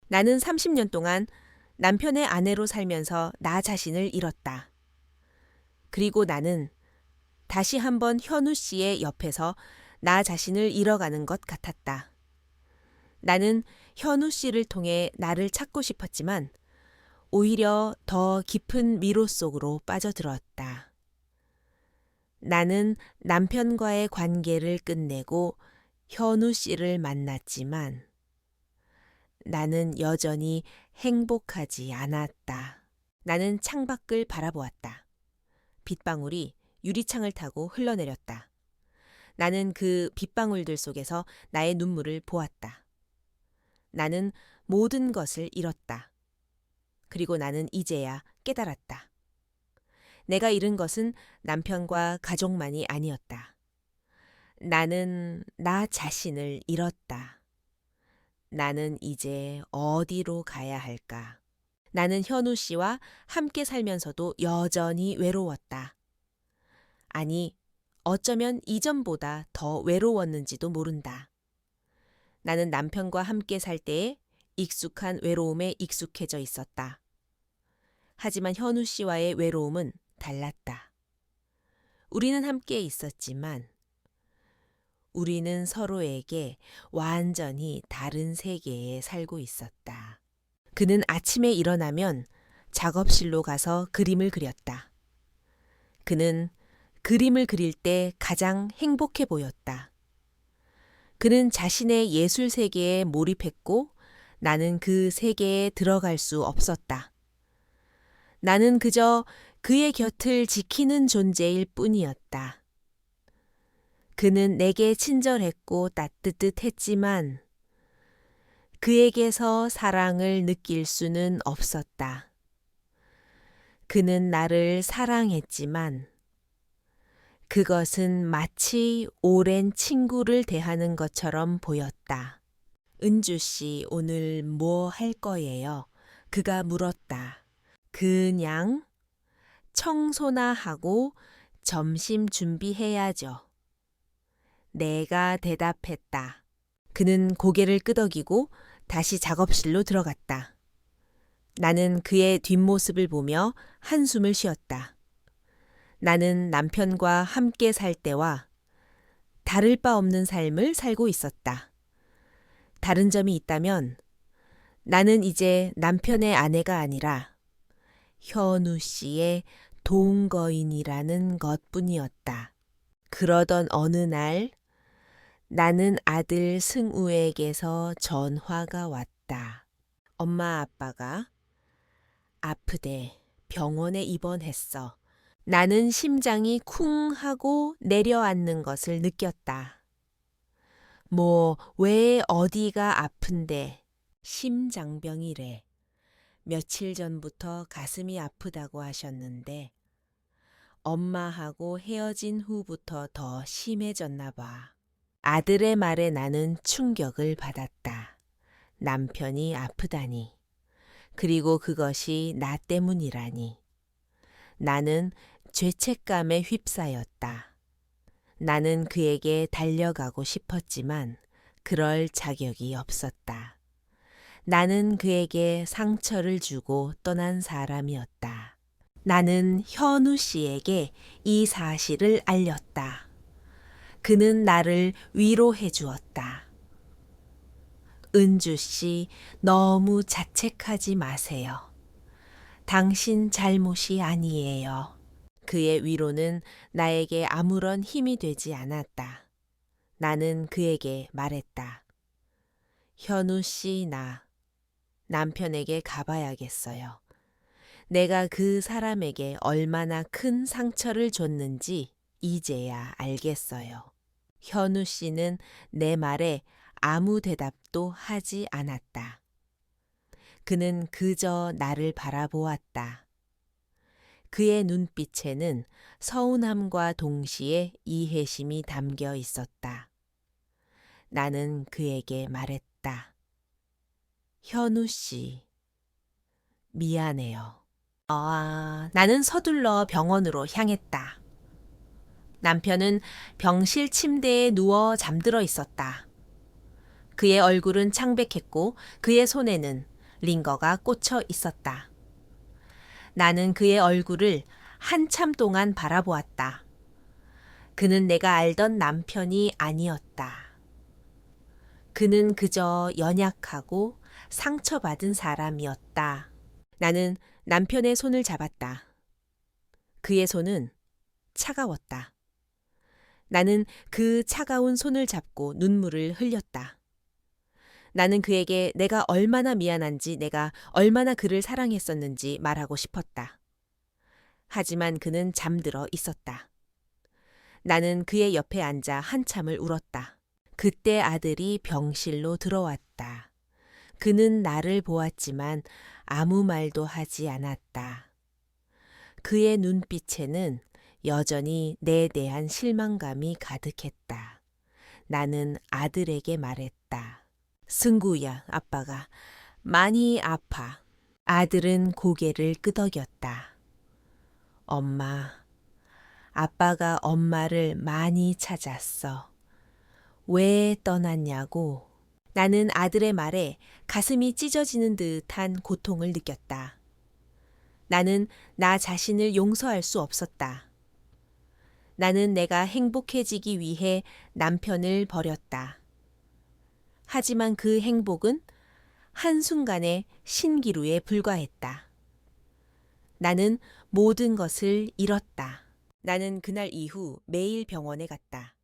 나는 30년 동안 남편의 아내로 살면서 나 자신을 잃었다. 그리고 나는 다시 한번 현우 씨의 옆에서 나 자신을 잃어가는 것 같았다. 나는 현우 씨를 통해 나를 찾고 싶었지만 오히려 더 깊은 미로 속으로 빠져들었다. 나는 남편과의 관계를 끝내고 현우 씨를 만났지만 나는 여전히 행복하지 않았다. 나는 창밖을 바라보았다. 빗방울이 유리창을 타고 흘러내렸다. 나는 그 빗방울들 속에서 나의 눈물을 보았다. 나는 모든 것을 잃었다. 그리고 나는 이제야 깨달았다. 내가 잃은 것은 남편과 가족만이 아니었다. 나는 나 자신을 잃었다. 나는 이제 어디로 가야 할까? 나는 현우 씨와 함께 살면서도 여전히 외로웠다. 아니, 어쩌면 이전보다 더 외로웠는지도 모른다. 나는 남편과 함께 살 때에 익숙한 외로움에 익숙해져 있었다. 하지만 현우 씨와의 외로움은 달랐다. 우리는 함께 있었지만 우리는 서로에게 완전히 다른 세계에 살고 있었다. 그는 아침에 일어나면 작업실로 가서 그림을 그렸다. 그는 그림을 그릴 때 가장 행복해 보였다. 그는 자신의 예술 세계에 몰입했고 나는 그 세계에 들어갈 수 없었다. 나는 그저 그의 곁을 지키는 존재일 뿐이었다. 그는 내게 친절했고 따뜻했지만 그에게서 사랑을 느낄 수는 없었다. 그는 나를 사랑했지만 그것은 마치 오랜 친구를 대하는 것처럼 보였다. 은주 씨, 오늘 뭐 할 거예요? 그가 물었다. 그냥 청소나 하고 점심 준비해야죠. 내가 대답했다. 그는 고개를 끄덕이고 다시 작업실로 들어갔다. 나는 그의 뒷모습을 보며 한숨을 쉬었다. 나는 남편과 함께 살 때와 다를 바 없는 삶을 살고 있었다. 다른 점이 있다면 나는 이제 남편의 아내가 아니라 현우 씨의 동거인이라는 것뿐이었다. 그러던 어느 날 나는 아들 승우에게서 전화가 왔다. 엄마 아빠가 아프대 병원에 입원했어. 나는 심장이 쿵 하고 내려앉는 것을 느꼈다. 뭐, 왜 어디가 아픈데? 심장병이래. 며칠 전부터 가슴이 아프다고 하셨는데, 엄마하고 헤어진 후부터 더 심해졌나 봐. 아들의 말에 나는 충격을 받았다. 남편이 아프다니. 그리고 그것이 나 때문이라니. 나는 죄책감에 휩싸였다. 나는 그에게 달려가고 싶었지만 그럴 자격이 없었다. 나는 그에게 상처를 주고 떠난 사람이었다. 나는 현우 씨에게 이 사실을 알렸다. 그는 나를 위로해 주었다. 은주 씨, 너무 자책하지 마세요. 당신 잘못이 아니에요. 그의 위로는 나에게 아무런 힘이 되지 않았다. 나는 그에게 말했다. 현우 씨, 남편에게 가봐야겠어요. 내가 그 사람에게 얼마나 큰 상처를 줬는지 이제야 알겠어요. 현우 씨는 내 말에 아무 대답도 하지 않았다. 그는 그저 나를 바라보았다. 그의 눈빛에는 서운함과 동시에 이해심이 담겨 있었다. 나는 그에게 말했다. 현우 씨, 미안해요. 나는 서둘러 병원으로 향했다. 남편은 병실 침대에 누워 잠들어 있었다. 그의 얼굴은 창백했고 그의 손에는 링거가 꽂혀 있었다. 나는 그의 얼굴을 한참 동안 바라보았다. 그는 내가 알던 남편이 아니었다. 그는 그저 연약하고 상처받은 사람이었다. 나는 남편의 손을 잡았다. 그의 손은 차가웠다. 나는 그 차가운 손을 잡고 눈물을 흘렸다. 나는 그에게 내가 얼마나 미안한지, 내가 얼마나 그를 사랑했었는지 말하고 싶었다. 하지만 그는 잠들어 있었다. 나는 그의 옆에 앉아 한참을 울었다. 그때 아들이 병실로 들어왔다. 그는 나를 보았지만 아무 말도 하지 않았다. 그의 눈빛에는 여전히 내 대한 실망감이 가득했다. 나는 아들에게 말했다. 승구야, 아빠가 많이 아파. 아들은 고개를 끄덕였다. 엄마, 아빠가 엄마를 많이 찾았어. 왜 떠났냐고. 나는 아들의 말에 가슴이 찢어지는 듯한 고통을 느꼈다. 나는 나 자신을 용서할 수 없었다. 나는 내가 행복해지기 위해 남편을 버렸다. 하지만 그 행복은 한순간의 신기루에 불과했다. 나는 모든 것을 잃었다. 나는 그날 이후 매일 병원에 갔다.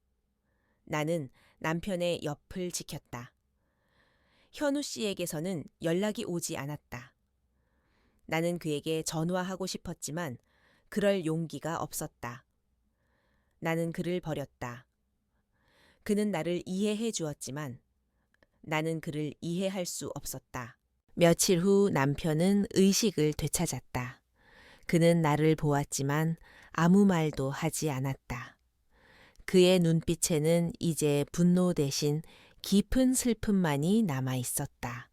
나는 남편의 옆을 지켰다. 현우 씨에게서는 연락이 오지 않았다. 나는 그에게 전화하고 싶었지만 그럴 용기가 없었다. 나는 그를 버렸다. 그는 나를 이해해 주었지만 나는 그를 이해할 수 없었다. 며칠 후 남편은 의식을 되찾았다. 그는 나를 보았지만 아무 말도 하지 않았다. 그의 눈빛에는 이제 분노 대신 깊은 슬픔만이 남아 있었다.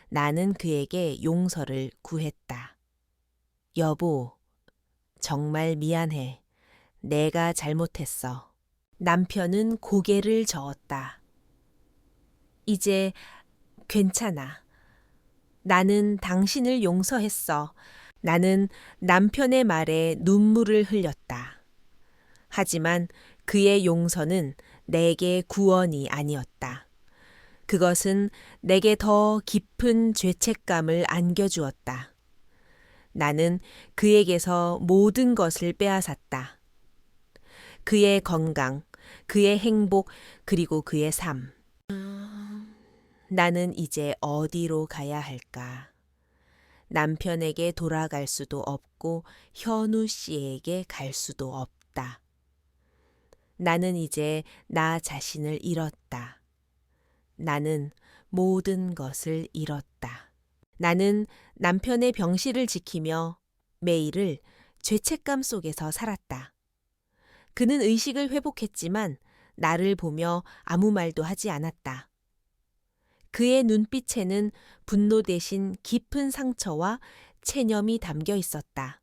나는 그에게 용서를 구했다. 여보, 정말 미안해. 내가 잘못했어. 남편은 고개를 저었다. 이제 괜찮아. 나는 당신을 용서했어. 나는 남편의 말에 눈물을 흘렸다. 하지만 그의 용서는 내게 구원이 아니었다. 그것은 내게 더 깊은 죄책감을 안겨주었다. 나는 그에게서 모든 것을 빼앗았다. 그의 건강, 그의 행복, 그리고 그의 삶. 나는 이제 어디로 가야 할까? 남편에게 돌아갈 수도 없고 현우 씨에게 갈 수도 없다. 나는 이제 나 자신을 잃었다. 나는 모든 것을 잃었다. 나는 남편의 병실을 지키며 매일을 죄책감 속에서 살았다. 그는 의식을 회복했지만 나를 보며 아무 말도 하지 않았다. 그의 눈빛에는 분노 대신 깊은 상처와 체념이 담겨 있었다.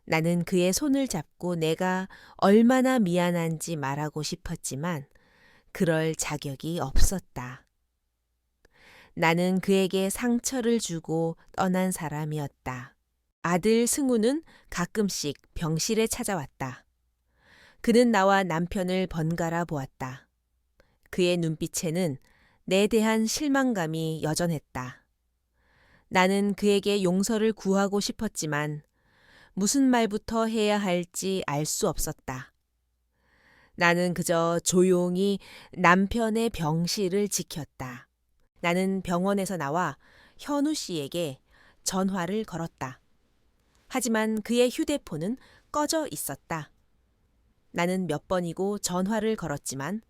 나는 그의 손을 잡고 내가 얼마나 미안한지 말하고 싶었지만 그럴 자격이 없었다. 나는 그에게 상처를 주고 떠난 사람이었다. 아들 승우는 가끔씩 병실에 찾아왔다. 그는 나와 남편을 번갈아 보았다. 그의 눈빛에는 내 대한 실망감이 여전했다. 나는 그에게 용서를 구하고 싶었지만 무슨 말부터 해야 할지 알 수 없었다. 나는 그저 조용히 남편의 병실을 지켰다. 나는 병원에서 나와 현우 씨에게 전화를 걸었다. 하지만 그의 휴대폰은 꺼져 있었다. 나는 몇 번이고 전화를 걸었지만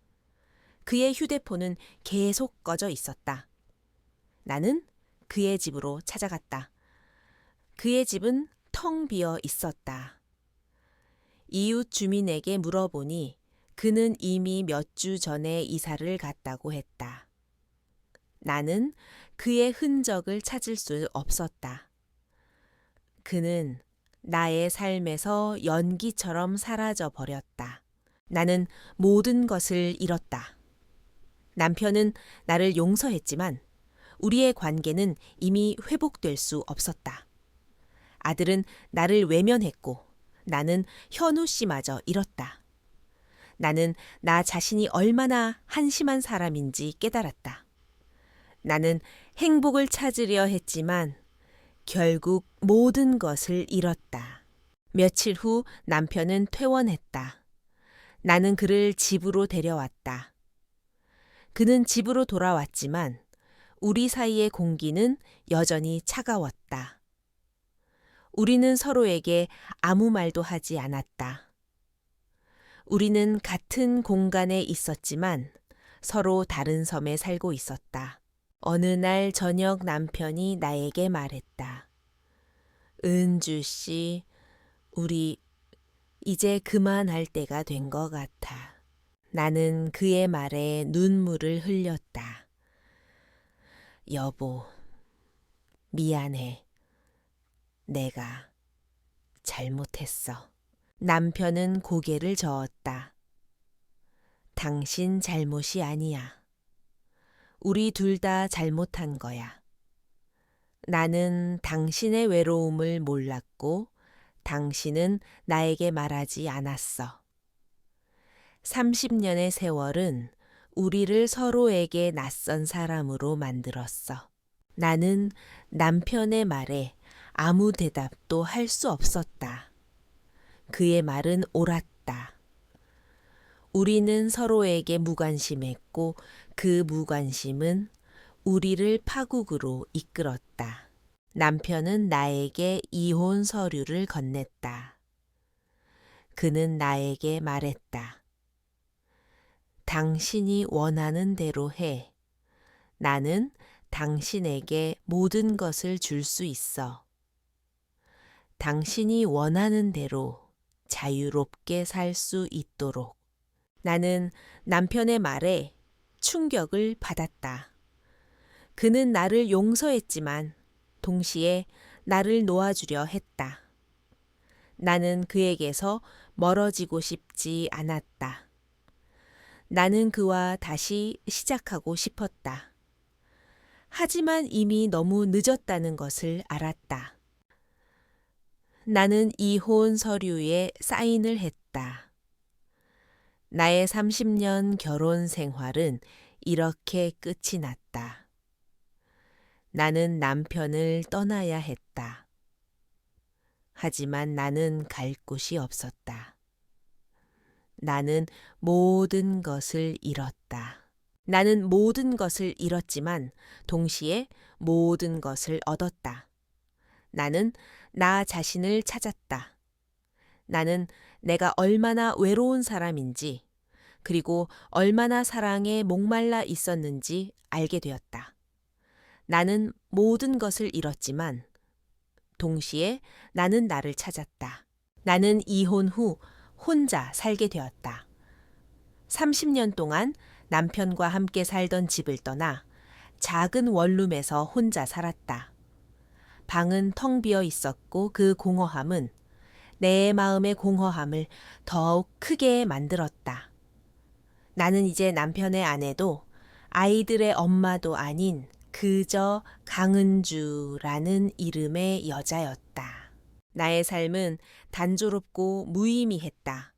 그의 휴대폰은 계속 꺼져 있었다. 나는 그의 집으로 찾아갔다. 그의 집은 텅 비어 있었다. 이웃 주민에게 물어보니 그는 이미 몇 주 전에 이사를 갔다고 했다. 나는 그의 흔적을 찾을 수 없었다. 그는 나의 삶에서 연기처럼 사라져 버렸다. 나는 모든 것을 잃었다. 남편은 나를 용서했지만 우리의 관계는 이미 회복될 수 없었다. 아들은 나를 외면했고 나는 현우 씨마저 잃었다. 나는 나 자신이 얼마나 한심한 사람인지 깨달았다. 나는 행복을 찾으려 했지만 결국 모든 것을 잃었다. 며칠 후 남편은 퇴원했다. 나는 그를 집으로 데려왔다. 그는 집으로 돌아왔지만 우리 사이의 공기는 여전히 차가웠다. 우리는 서로에게 아무 말도 하지 않았다. 우리는 같은 공간에 있었지만 서로 다른 섬에 살고 있었다. 어느 날 저녁 남편이 나에게 말했다. 은주 씨, 우리 이제 그만할 때가 된 것 같아. 나는 그의 말에 눈물을 흘렸다. 여보, 미안해. 내가 잘못했어. 남편은 고개를 저었다. 당신 잘못이 아니야. 우리 둘 다 잘못한 거야. 나는 당신의 외로움을 몰랐고 당신은 나에게 말하지 않았어. 30년의 세월은 우리를 서로에게 낯선 사람으로 만들었어. 나는 남편의 말에 아무 대답도 할 수 없었다. 그의 말은 옳았다. 우리는 서로에게 무관심했고 그 무관심은 우리를 파국으로 이끌었다. 남편은 나에게 이혼 서류를 건넸다. 그는 나에게 말했다. 당신이 원하는 대로 해. 나는 당신에게 모든 것을 줄 수 있어. 당신이 원하는 대로 자유롭게 살 수 있도록. 나는 남편의 말에 충격을 받았다. 그는 나를 용서했지만 동시에 나를 놓아주려 했다. 나는 그에게서 멀어지고 싶지 않았다. 나는 그와 다시 시작하고 싶었다. 하지만 이미 너무 늦었다는 것을 알았다. 나는 이혼 서류에 사인을 했다. 나의 30년 결혼 생활은 이렇게 끝이 났다. 나는 남편을 떠나야 했다. 하지만 나는 갈 곳이 없었다. 나는 모든 것을 잃었다. 나는 모든 것을 잃었지만 동시에 모든 것을 얻었다. 나는 나 자신을 찾았다. 나는 내가 얼마나 외로운 사람인지, 그리고 얼마나 사랑에 목말라 있었는지 알게 되었다. 나는 모든 것을 잃었지만 동시에 나는 나를 찾았다. 나는 이혼 후 혼자 살게 되었다. 30년 동안 남편과 함께 살던 집을 떠나 작은 원룸에서 혼자 살았다. 방은 텅 비어 있었고 그 공허함은 내 마음의 공허함을 더욱 크게 만들었다. 나는 이제 남편의 아내도 아이들의 엄마도 아닌 그저 강은주라는 이름의 여자였다. 나의 삶은 단조롭고 무의미했다.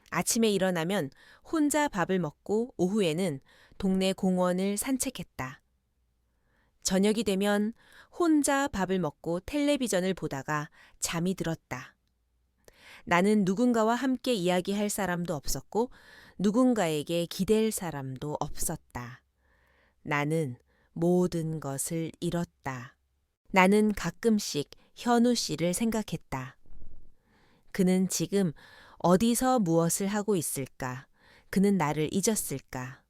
아침에 일어나면 혼자 밥을 먹고 오후에는 동네 공원을 산책했다. 저녁이 되면 혼자 밥을 먹고 텔레비전을 보다가 잠이 들었다. 나는 누군가와 함께 이야기할 사람도 없었고 누군가에게 기댈 사람도 없었다. 나는 모든 것을 잃었다. 나는 가끔씩 현우 씨를 생각했다. 그는 지금 어디서 무엇을 하고 있을까? 그는 나를 잊었을까?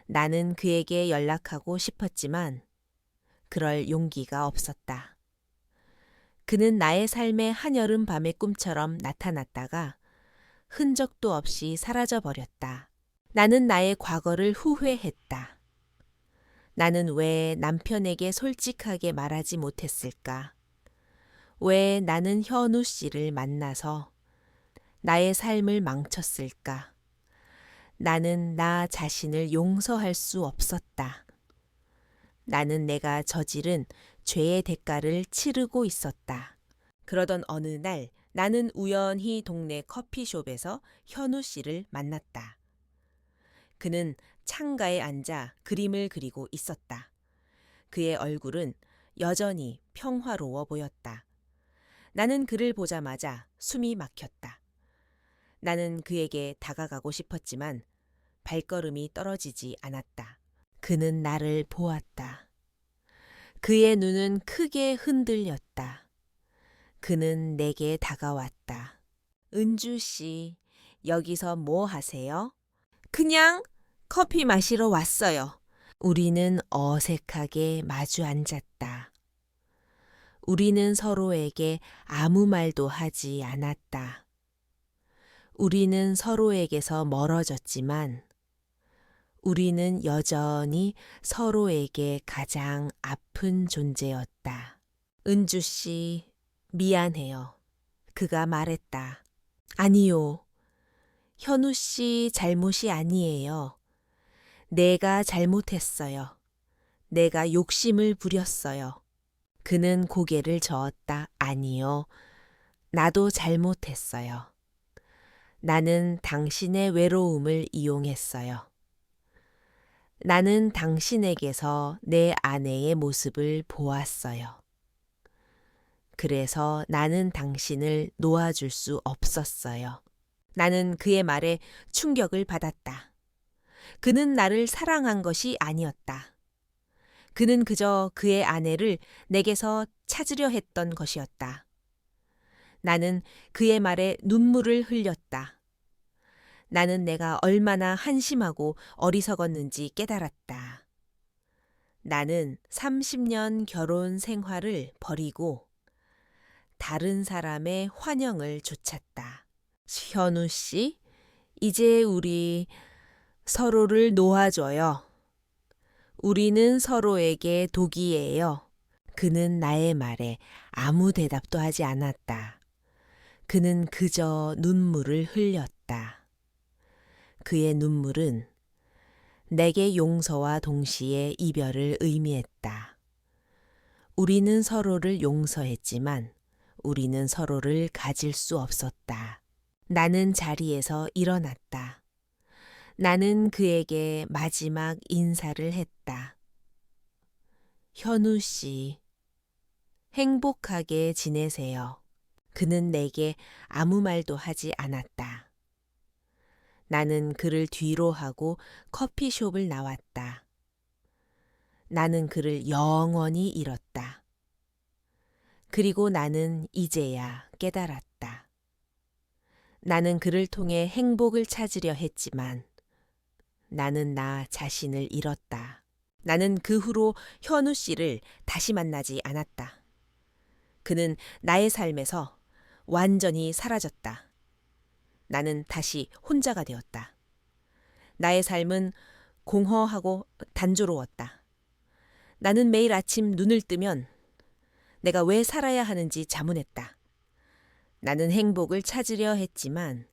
나는 그에게 연락하고 싶었지만 그럴 용기가 없었다. 그는 나의 삶의 한여름 밤의 꿈처럼 나타났다가 흔적도 없이 사라져 버렸다. 나는 나의 과거를 후회했다. 나는 왜 남편에게 솔직하게 말하지 못했을까? 왜 나는 현우 씨를 만나서 나의 삶을 망쳤을까? 나는 나 자신을 용서할 수 없었다. 나는 내가 저지른 죄의 대가를 치르고 있었다. 그러던 어느 날 나는 우연히 동네 커피숍에서 현우 씨를 만났다. 그는 창가에 앉아 그림을 그리고 있었다. 그의 얼굴은 여전히 평화로워 보였다. 나는 그를 보자마자 숨이 막혔다. 나는 그에게 다가가고 싶었지만 발걸음이 떨어지지 않았다. 그는 나를 보았다. 그의 눈은 크게 흔들렸다. 그는 내게 다가왔다. 은주 씨, 여기서 뭐 하세요? 그냥 커피 마시러 왔어요. 우리는 어색하게 마주 앉았다. 우리는 서로에게 아무 말도 하지 않았다. 우리는 서로에게서 멀어졌지만 우리는 여전히 서로에게 가장 아픈 존재였다. 은주 씨, 미안해요. 그가 말했다. 아니요. 현우 씨 잘못이 아니에요. 내가 잘못했어요. 내가 욕심을 부렸어요. 그는 고개를 저었다. 아니요. 나도 잘못했어요. 나는 당신의 외로움을 이용했어요. 나는 당신에게서 내 아내의 모습을 보았어요. 그래서 나는 당신을 놓아줄 수 없었어요. 나는 그의 말에 충격을 받았다. 그는 나를 사랑한 것이 아니었다. 그는 그저 그의 아내를 내게서 찾으려 했던 것이었다. 나는 그의 말에 눈물을 흘렸다. 나는 내가 얼마나 한심하고 어리석었는지 깨달았다. 나는 30년 결혼 생활을 버리고 다른 사람의 환영을 좇았다. 현우 씨, 이제 우리 서로를 놓아줘요. 우리는 서로에게 독이에요. 그는 나의 말에 아무 대답도 하지 않았다. 그는 그저 눈물을 흘렸다. 그의 눈물은 내게 용서와 동시에 이별을 의미했다. 우리는 서로를 용서했지만 우리는 서로를 가질 수 없었다. 나는 자리에서 일어났다. 나는 그에게 마지막 인사를 했다. 현우 씨, 행복하게 지내세요. 그는 내게 아무 말도 하지 않았다. 나는 그를 뒤로 하고 커피숍을 나왔다. 나는 그를 영원히 잃었다. 그리고 나는 이제야 깨달았다. 나는 그를 통해 행복을 찾으려 했지만 나는 나 자신을 잃었다. 나는 그 후로 현우 씨를 다시 만나지 않았다. 그는 나의 삶에서 완전히 사라졌다. 나는 다시 혼자가 되었다. 나의 삶은 공허하고 단조로웠다. 나는 매일 아침 눈을 뜨면 내가 왜 살아야 하는지 자문했다. 나는 행복을 찾으려 했지만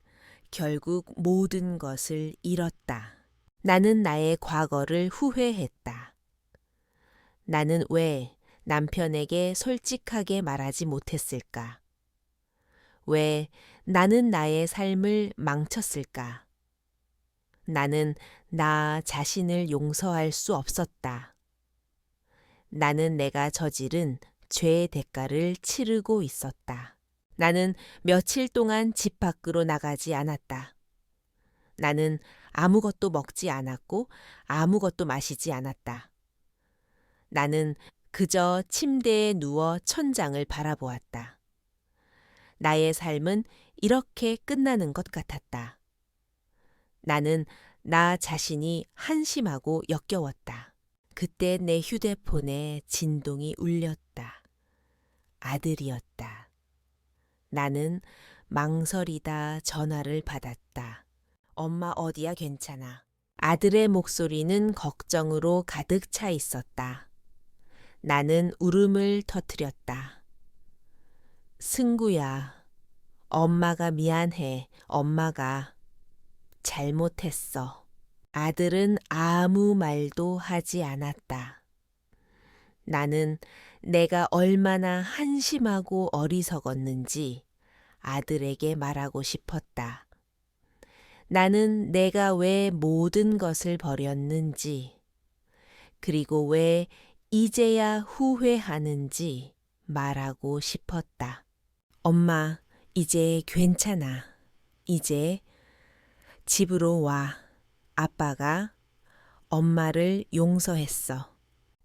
결국 모든 것을 잃었다. 나는 나의 과거를 후회했다. 나는 왜 남편에게 솔직하게 말하지 못했을까? 왜 나는 나의 삶을 망쳤을까? 나는 나 자신을 용서할 수 없었다. 나는 내가 저지른 죄의 대가를 치르고 있었다. 나는 며칠 동안 집 밖으로 나가지 않았다. 나는 아무것도 먹지 않았고 아무것도 마시지 않았다. 나는 그저 침대에 누워 천장을 바라보았다. 나의 삶은 이렇게 끝나는 것 같았다. 나는 나 자신이 한심하고 역겨웠다. 그때 내 휴대폰에 진동이 울렸다. 아들이었다. 나는 망설이다 전화를 받았다. 엄마 어디야 괜찮아. 아들의 목소리는 걱정으로 가득 차 있었다. 나는 울음을 터뜨렸다. 승구야, 엄마가 미안해. 엄마가 잘못했어. 아들은 아무 말도 하지 않았다. 나는 내가 얼마나 한심하고 어리석었는지 아들에게 말하고 싶었다. 나는 내가 왜 모든 것을 버렸는지, 그리고 왜 이제야 후회하는지 말하고 싶었다. 엄마, 이제 괜찮아. 이제 집으로 와. 아빠가 엄마를 용서했어.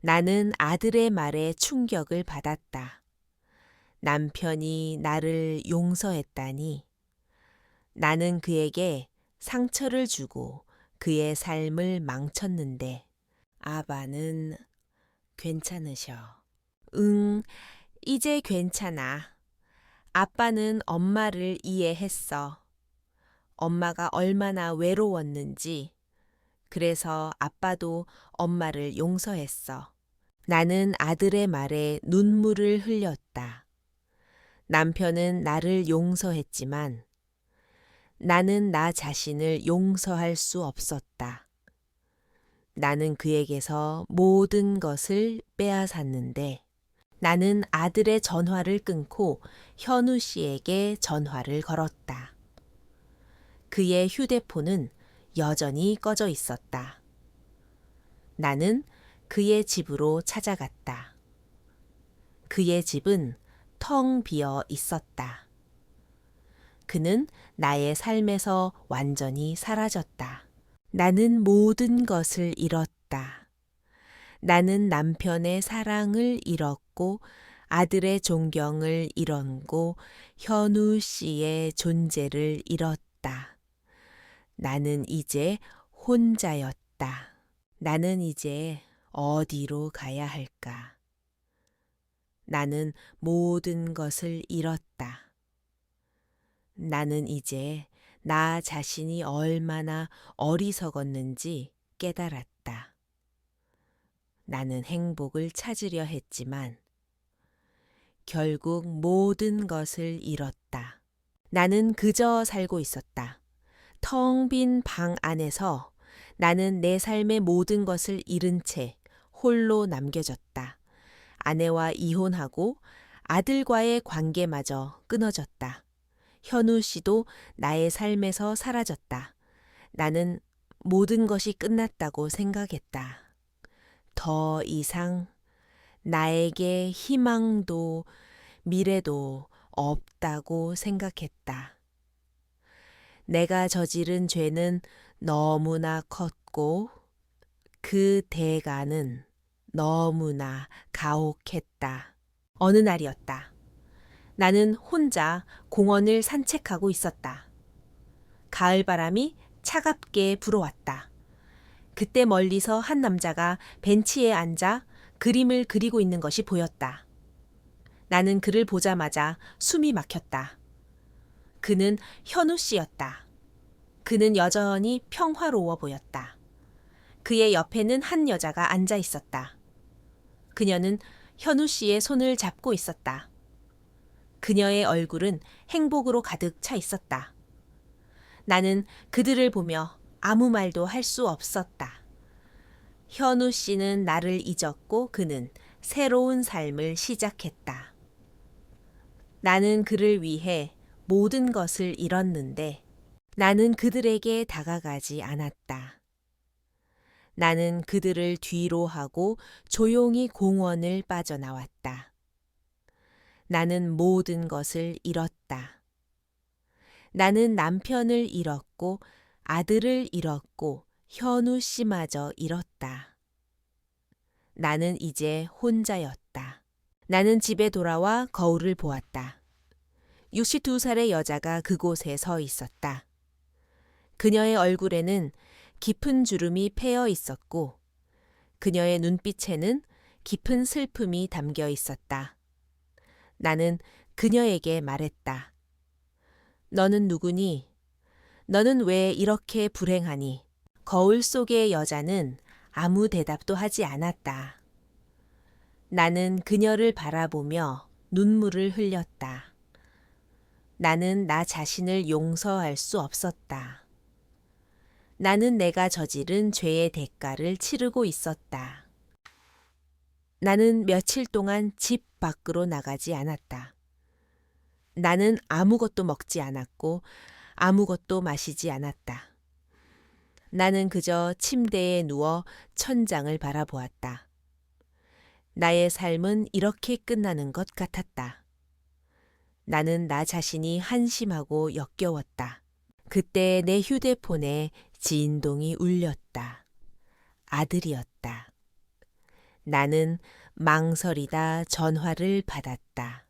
나는 아들의 말에 충격을 받았다. 남편이 나를 용서했다니. 나는 그에게 상처를 주고 그의 삶을 망쳤는데 아바는 괜찮으셔. 응, 이제 괜찮아. 아빠는 엄마를 이해했어. 엄마가 얼마나 외로웠는지. 그래서 아빠도 엄마를 용서했어. 나는 아들의 말에 눈물을 흘렸다. 남편은 나를 용서했지만 나는 나 자신을 용서할 수 없었다. 나는 그에게서 모든 것을 빼앗았는데 나는 아들의 전화를 끊고 현우 씨에게 전화를 걸었다. 그의 휴대폰은 여전히 꺼져 있었다. 나는 그의 집으로 찾아갔다. 그의 집은 텅 비어 있었다. 그는 나의 삶에서 완전히 사라졌다. 나는 모든 것을 잃었다. 나는 남편의 사랑을 잃었고 아들의 존경을 잃었고 현우 씨의 존재를 잃었다. 나는 이제 혼자였다. 나는 이제 어디로 가야 할까? 나는 모든 것을 잃었다. 나는 이제 나 자신이 얼마나 어리석었는지 깨달았다. 나는 행복을 찾으려 했지만 결국 모든 것을 잃었다. 나는 그저 살고 있었다. 텅 빈 방 안에서 나는 내 삶의 모든 것을 잃은 채 홀로 남겨졌다. 아내와 이혼하고 아들과의 관계마저 끊어졌다. 현우 씨도 나의 삶에서 사라졌다. 나는 모든 것이 끝났다고 생각했다. 더 이상 나에게 희망도 미래도 없다고 생각했다. 내가 저지른 죄는 너무나 컸고 그 대가는 너무나 가혹했다. 어느 날이었다. 나는 혼자 공원을 산책하고 있었다. 가을바람이 차갑게 불어왔다. 그때 멀리서 한 남자가 벤치에 앉아 그림을 그리고 있는 것이 보였다. 나는 그를 보자마자 숨이 막혔다. 그는 현우 씨였다. 그는 여전히 평화로워 보였다. 그의 옆에는 한 여자가 앉아 있었다. 그녀는 현우 씨의 손을 잡고 있었다. 그녀의 얼굴은 행복으로 가득 차 있었다. 나는 그들을 보며 아무 말도 할 수 없었다. 현우 씨는 나를 잊었고 그는 새로운 삶을 시작했다. 나는 그를 위해 모든 것을 잃었는데 나는 그들에게 다가가지 않았다. 나는 그들을 뒤로 하고 조용히 공원을 빠져나왔다. 나는 모든 것을 잃었다. 나는 남편을 잃었고 아들을 잃었고 현우 씨마저 잃었다. 나는 이제 혼자였다. 나는 집에 돌아와 거울을 보았다. 62살의 여자가 그곳에 서 있었다. 그녀의 얼굴에는 깊은 주름이 패여 있었고 그녀의 눈빛에는 깊은 슬픔이 담겨 있었다. 나는 그녀에게 말했다. 너는 누구니? 너는 왜 이렇게 불행하니? 거울 속의 여자는 아무 대답도 하지 않았다. 나는 그녀를 바라보며 눈물을 흘렸다. 나는 나 자신을 용서할 수 없었다. 나는 내가 저지른 죄의 대가를 치르고 있었다. 나는 며칠 동안 집 밖으로 나가지 않았다. 나는 아무것도 먹지 않았고 아무것도 마시지 않았다. 나는 그저 침대에 누워 천장을 바라보았다. 나의 삶은 이렇게 끝나는 것 같았다. 나는 나 자신이 한심하고 역겨웠다. 그때 내 휴대폰에 진동이 울렸다. 아들이었다. 나는 망설이다 전화를 받았다.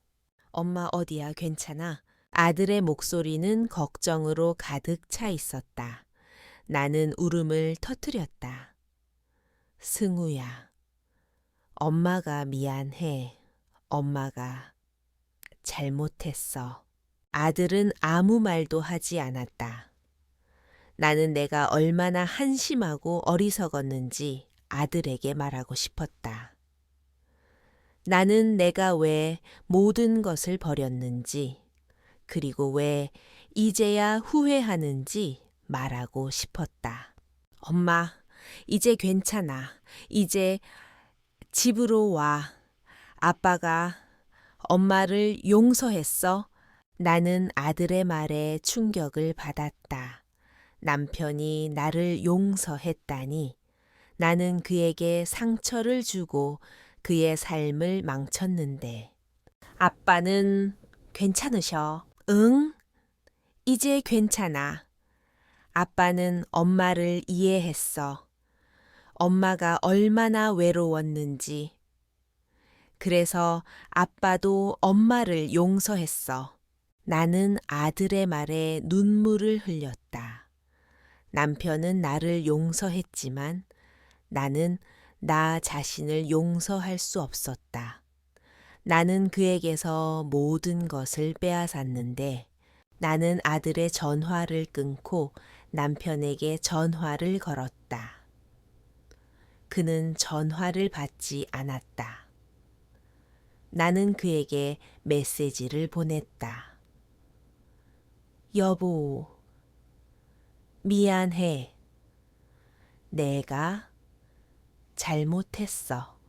엄마 어디야? 괜찮아? 아들의 목소리는 걱정으로 가득 차 있었다. 나는 울음을 터뜨렸다. 승우야. 엄마가 미안해. 엄마가 잘못했어. 아들은 아무 말도 하지 않았다. 나는 내가 얼마나 한심하고 어리석었는지 아들에게 말하고 싶었다. 나는 내가 왜 모든 것을 버렸는지, 그리고 왜 이제야 후회하는지 말하고 싶었다. 엄마, 이제 괜찮아. 이제 집으로 와. 아빠가 엄마를 용서했어. 나는 아들의 말에 충격을 받았다. 남편이 나를 용서했다니. 나는 그에게 상처를 주고 그의 삶을 망쳤는데. 아빠는 괜찮으셔. 응? 이제 괜찮아. 아빠는 엄마를 이해했어. 엄마가 얼마나 외로웠는지. 그래서 아빠도 엄마를 용서했어. 나는 아들의 말에 눈물을 흘렸다. 남편은 나를 용서했지만 나는 나 자신을 용서할 수 없었다. 나는 그에게서 모든 것을 빼앗았는데 나는 아들의 전화를 끊고 남편에게 전화를 걸었다. 그는 전화를 받지 않았다. 나는 그에게 메시지를 보냈다. 여보, 미안해. 내가 잘못했어.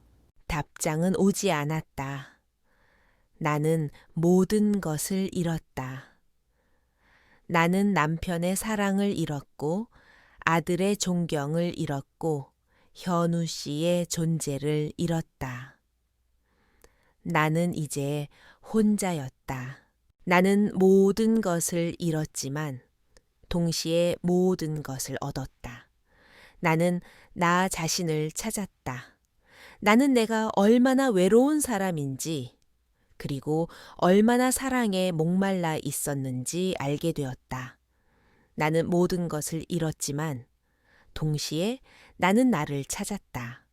답장은 오지 않았다. 나는 모든 것을 잃었다. 나는 남편의 사랑을 잃었고 아들의 존경을 잃었고 현우 씨의 존재를 잃었다. 나는 이제 혼자였다. 나는 모든 것을 잃었지만 동시에 모든 것을 얻었다. 나는 나 자신을 찾았다. 나는 내가 얼마나 외로운 사람인지 그리고 얼마나 사랑에 목말라 있었는지 알게 되었다. 나는 모든 것을 잃었지만 동시에 나는 나를 찾았다.